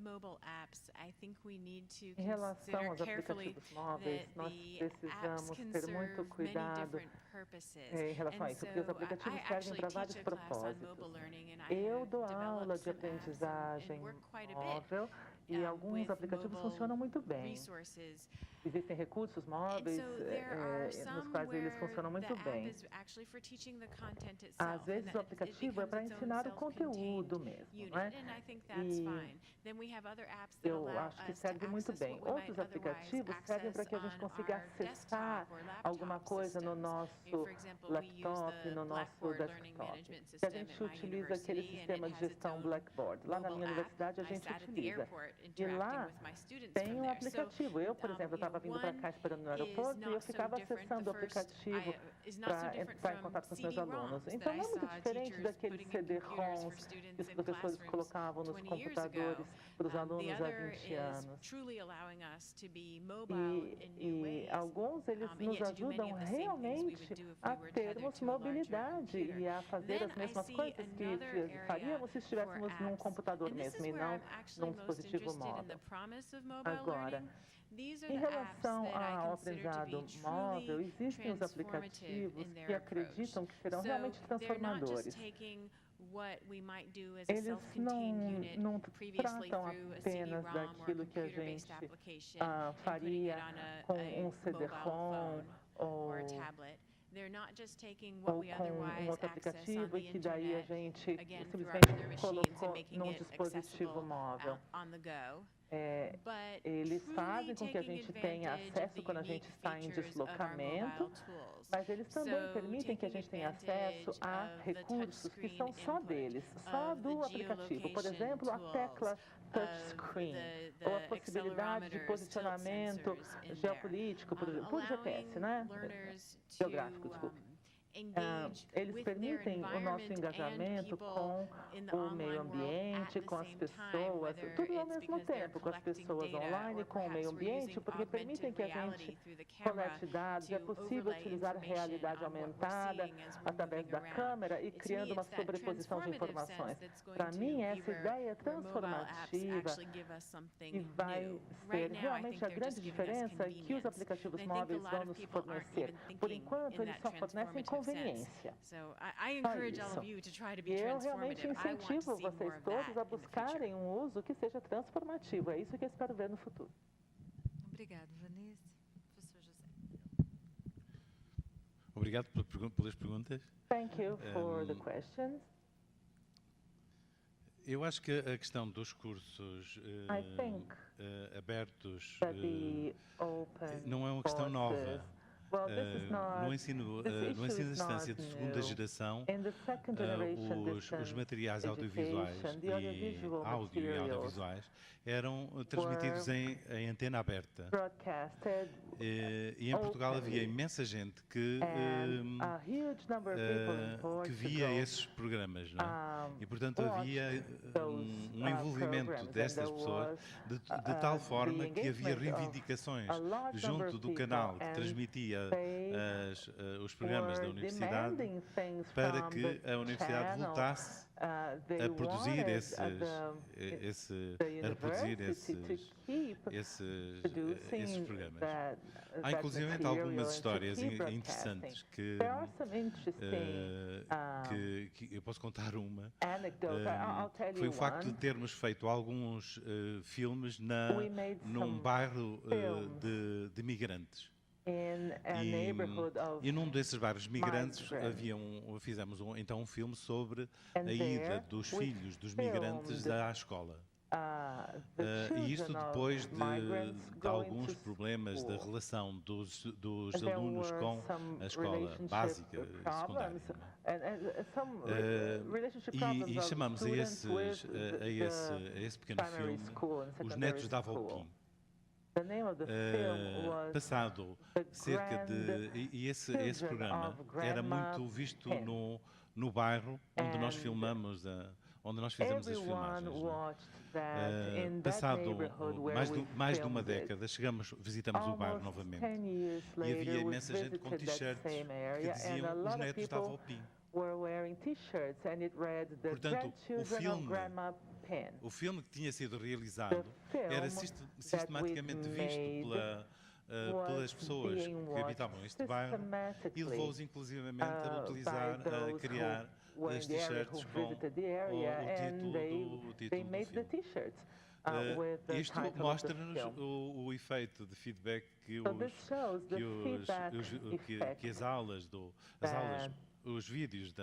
mobile apps, I think we need to Em relação consider aos carefully aplicativos móveis, that nós the apps precisamos can ter muito serve many cuidado different purposes. em relação a And isso, porque os so aplicativos I servem actually para teach vários a class on propósitos. mobile learning, and I Eu have dou aula developed de some apps aprendizagem and work quite a bit móvel e alguns with aplicativos mobile funcionam muito bem. resources. Existem recursos And móveis so there are nos some quais eles where funcionam the muito app bem. is actually for teaching the content itself, Às and vezes that o it aplicativo é becomes para its own ensinar o self-contained conteúdo mesmo, unit, não é? and I think that's E fine. Then we have other apps that eu allow acho que us to serve muito access bem. what we might Outros otherwise aplicativos servem para access que a gente on consiga our acessar desktop or alguma laptop coisa no systems. nosso For example, we use laptop, the no nosso Blackboard Learning desktop. Management Que a System gente at my utiliza aquele university, and sistema it de has its gestão own Blackboard. Lá na mobile minha app. universidade a I gente sat at the utiliza. airport E interacting lá with my students tem from um there. So, aplicativo. Eu, por exemplo, eu estava vindo para cá esperando no aeroporto e eu ficava acessando o aplicativo para entrar em contato com os meus alunos. Então, não é muito diferente daqueles CD-ROMs que os professores colocavam nos computadores para os alunos há 20 anos. E alguns, eles nos ajudam realmente a termos mobilidade e a fazer as mesmas coisas que faríamos se estivéssemos num computador mesmo e não num dispositivo móvel. Agora, em relação ao aprendizado móvel, existem os aplicativos que acreditam que serão realmente transformadores. Eles não tratam apenas daquilo que a gente faria com um CD-ROM ou com um outro aplicativo e que daí a gente simplesmente colocou num dispositivo móvel. Eles fazem com que a gente tenha acesso quando a gente está em deslocamento, mas eles também permitem que a gente tenha acesso a recursos que são só deles, só do aplicativo. Por exemplo, a tecla touchscreen, ou a possibilidade de posicionamento geopolítico, por GPS, né? Geográfico, desculpe. Eles permitem o nosso engajamento com o meio ambiente, com as pessoas, tudo ao mesmo tempo, com as pessoas online, com o meio ambiente, porque permitem que a gente colete dados. É possível utilizar realidade aumentada através da câmera e criando uma sobreposição de informações. Para mim, essa ideia é transformativa e vai ser realmente a grande diferença que os aplicativos móveis vão nos fornecer. Por enquanto, eles só fornecem conveniência. E eu realmente incentivo vocês todos a buscarem um uso que seja transformativo. É isso que eu espero ver no futuro. Obrigado, Vanessa. Professor José. Obrigado pelas perguntas. Thank you for the questions. Eu acho que a questão dos cursos abertos não é uma questão nova. No ensino à distância de segunda geração, os materiais audiovisuais e audiovisuais eram transmitidos em antena aberta. E em Portugal havia imensa gente que via esses programas, não é? E, portanto, havia um envolvimento destas pessoas de tal forma que havia reivindicações junto do canal que transmitia os programas da universidade para que a universidade voltasse a produzir esses programas. Há inclusive algumas histórias interessantes que eu posso contar uma. Foi o facto de termos feito alguns filmes num bairro de migrantes. E num desses bairros migrantes fizemos então um filme sobre a ida dos filhos dos migrantes à escola. E isto depois de alguns problemas da relação dos alunos com a escola básica e secundária. E chamamos a esse pequeno filme Os Netos da Avó Kim. Passado cerca de... E esse programa era muito visto no bairro onde nós filmamos, onde nós fizemos as filmagens. Passado mais de uma década, visitamos o bairro novamente e havia imensa gente com t-shirts que diziam Os Netos da Avó Kim. Portanto, o filme que tinha sido realizado era sistematicamente visto pelas pessoas que habitavam este bairro e levou-os inclusivamente a criar as t-shirts com o título do filme. Isto mostra-nos o efeito de feedback que as aulas, os vídeos,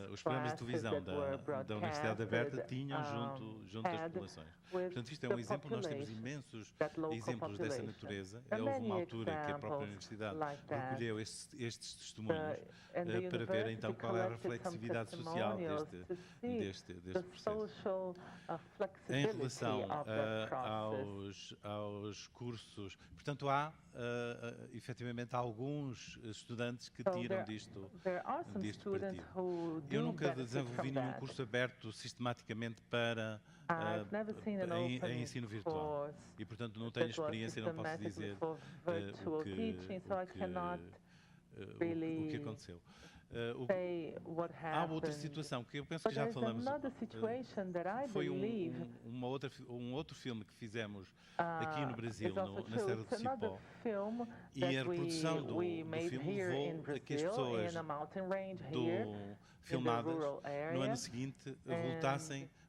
os programas de televisão da Universidade Aberta tinham junto às populações. Portanto, isto é um exemplo, nós temos imensos exemplos dessa natureza. Houve uma altura que a própria Universidade recolheu estes testemunhos para ver então qual é a reflexividade social deste processo. Em relação aos cursos, portanto, há efetivamente alguns estudantes que tiram disto partido. Eu nunca desenvolvi nenhum curso aberto sistematicamente para em ensino virtual e, portanto, não tenho experiência e não posso dizer o que aconteceu. Há outra situação que eu penso que já falamos. Foi um outro filme que fizemos aqui no Brasil, na Serra do Cipó, e a reprodução do filme levou a que as pessoas filmadas no ano seguinte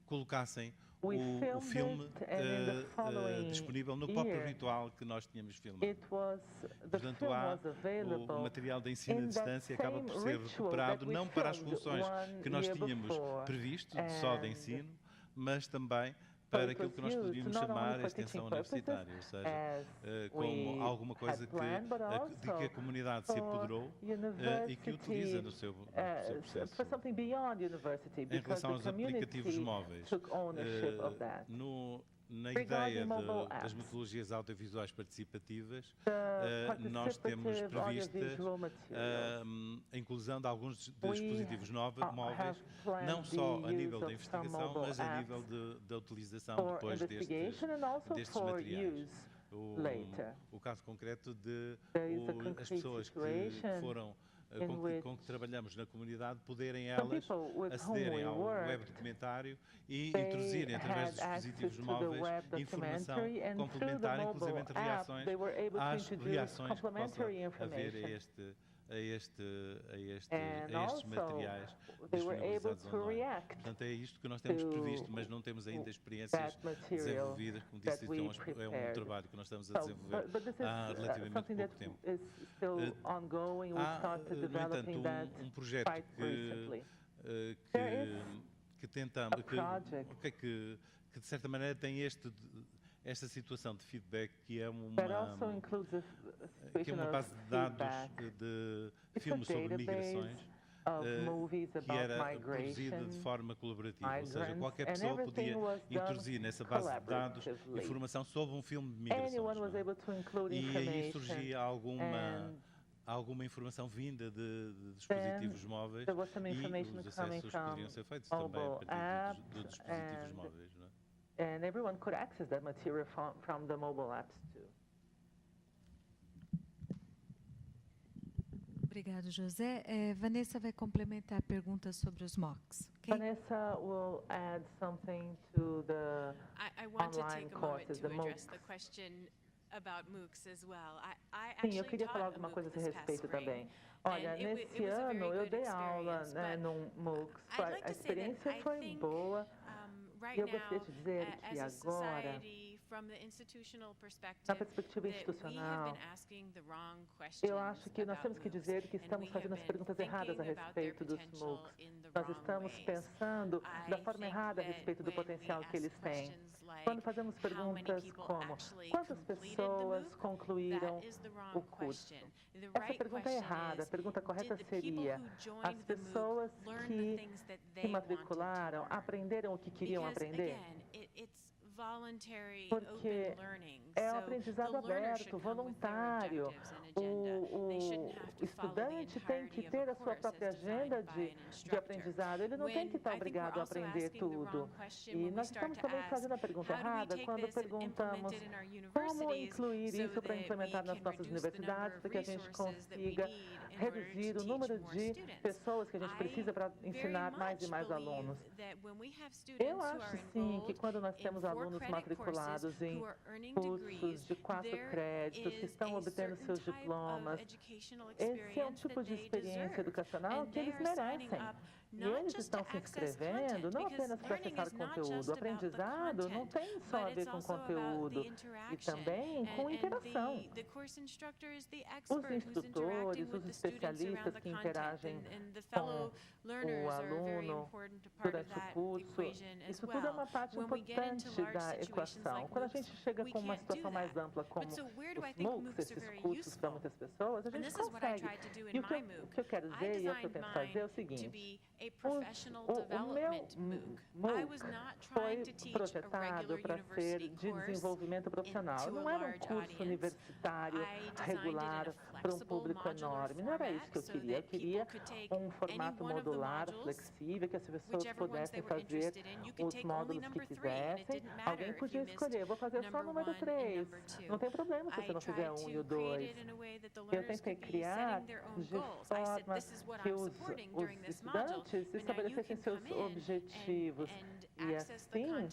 colocassem o filme disponível no próprio ritual que nós tínhamos filmado. Portanto, o material de ensino à distância acaba por ser recuperado não para as funções que nós tínhamos previsto, só de ensino, mas também para aquilo que nós poderíamos chamar a extensão universitária, ou seja, como alguma coisa de que a comunidade se apoderou e que utiliza no seu processo. Em relação aos aplicativos móveis, na ideia das metodologias audiovisuais participativas, nós temos previstas a inclusão de alguns dispositivos móveis, não só a nível da investigação, mas a nível da utilização depois destes materiais. O caso concreto de as pessoas que foram com que trabalhamos na comunidade poderem elas acederem ao web documentário e introduzirem através dos dispositivos móveis informação complementar, inclusive entre reações às reações que possa haver a estes materiais disponibilizados online. Portanto, é isto que nós temos previsto, mas não temos ainda experiências desenvolvidas. Como disse, é um trabalho que nós estamos a desenvolver há relativamente pouco tempo. Há, no entanto, um projeto que tentamos, que de certa maneira tem esta situação de feedback, que é uma base de dados de filmes sobre migrações, que era produzida de forma colaborativa, ou seja, qualquer pessoa podia introduzir nessa base de dados informação sobre um filme de migrações. E aí surgia alguma informação vinda de dispositivos móveis e os acessos poderiam ser feitos também a partir de dispositivos móveis. Não é? And everyone could access that material from the mobile apps too. Obrigado, José. Vanessa vai complementar a pergunta sobre os MOOCs. Okay? Vanessa will add something to the I want online to take a courses, moment to the address MOOCs. the question about MOOCs as well. Sim, eu queria falar alguma coisa a esse respeito também. Olha, nesse ano eu dei aula num MOOC. A experiência foi boa. E eu gostaria de dizer que agora, na perspectiva institucional, eu acho que nós temos que dizer que estamos fazendo as perguntas erradas a respeito dos MOOCs. Nós estamos pensando da forma errada a respeito do potencial que eles têm. Quando fazemos perguntas como quantas pessoas concluíram o curso? Essa pergunta é errada. A pergunta correta seria: as pessoas que se matricularam aprenderam o que queriam aprender? Porque é o aprendizado aberto, voluntário. O estudante tem que ter a sua própria agenda de aprendizado. Ele não tem que estar obrigado a aprender tudo. E nós estamos também fazendo a pergunta errada quando perguntamos como incluir isso para implementar nas nossas universidades, para que a gente consiga reduzir o número de pessoas que a gente precisa para ensinar mais e mais alunos. Eu acho, sim, que quando nós temos alunos matriculados em cursos de 4 créditos, que estão obtendo seus diplomas, esse é um tipo de experiência educacional que eles merecem. E eles estão se inscrevendo não apenas para acessar conteúdo. O aprendizado não tem só a ver com conteúdo, e também com interação. Os instrutores, os especialistas que interagem com o aluno durante o curso, isso tudo é uma parte importante da equação. Quando a gente chega com uma situação mais ampla, como os MOOCs, esses cursos para muitas pessoas, a gente consegue. E o que eu quero dizer e o que eu tento fazer é o seguinte: o meu MOOC foi projetado para ser de desenvolvimento profissional. Não era um curso universitário regular para um público enorme. Não era isso que eu queria. Eu queria um formato modular, flexível, que as pessoas pudessem fazer os módulos que quisessem. Alguém podia escolher: vou fazer só o número 3. Não tem problema se você não fizer o 1 e o 2. Eu tentei criar de forma que os estudantes estabelecessem seus objetivos e assim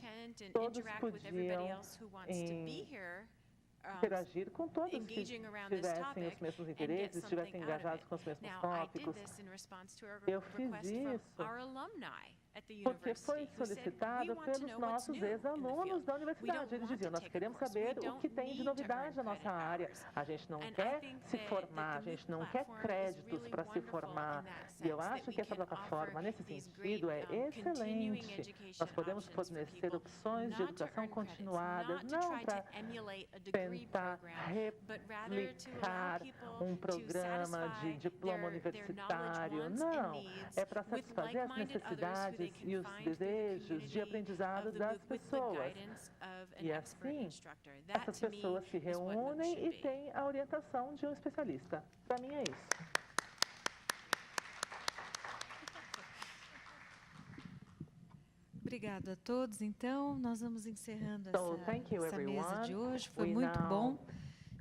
todos podiam interagir com todos que tivessem os mesmos interesses, estivessem engajados com os mesmos tópicos. Eu fiz isso porque foi solicitado pelos nossos ex-alunos da universidade. Eles diziam: nós queremos saber o que tem de novidade na nossa área. A gente não quer se formar, a gente não quer créditos para se formar. E eu acho que essa plataforma, nesse sentido, é excelente. Nós podemos fornecer opções de educação continuada, não para tentar replicar um programa de diploma universitário, não. É para satisfazer as necessidades e os desejos de aprendizado das pessoas. E assim, essas pessoas se reúnem e têm a orientação de um especialista. Para mim é isso. Obrigada a todos. Então, nós vamos encerrando essa mesa de hoje. Foi muito bom.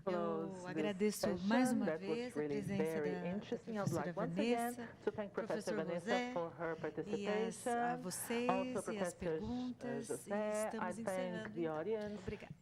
Eu agradeço mais uma vez a presença da professora Vanessa, professor José, e a vocês e as perguntas. E estamos encerrando. Obrigada.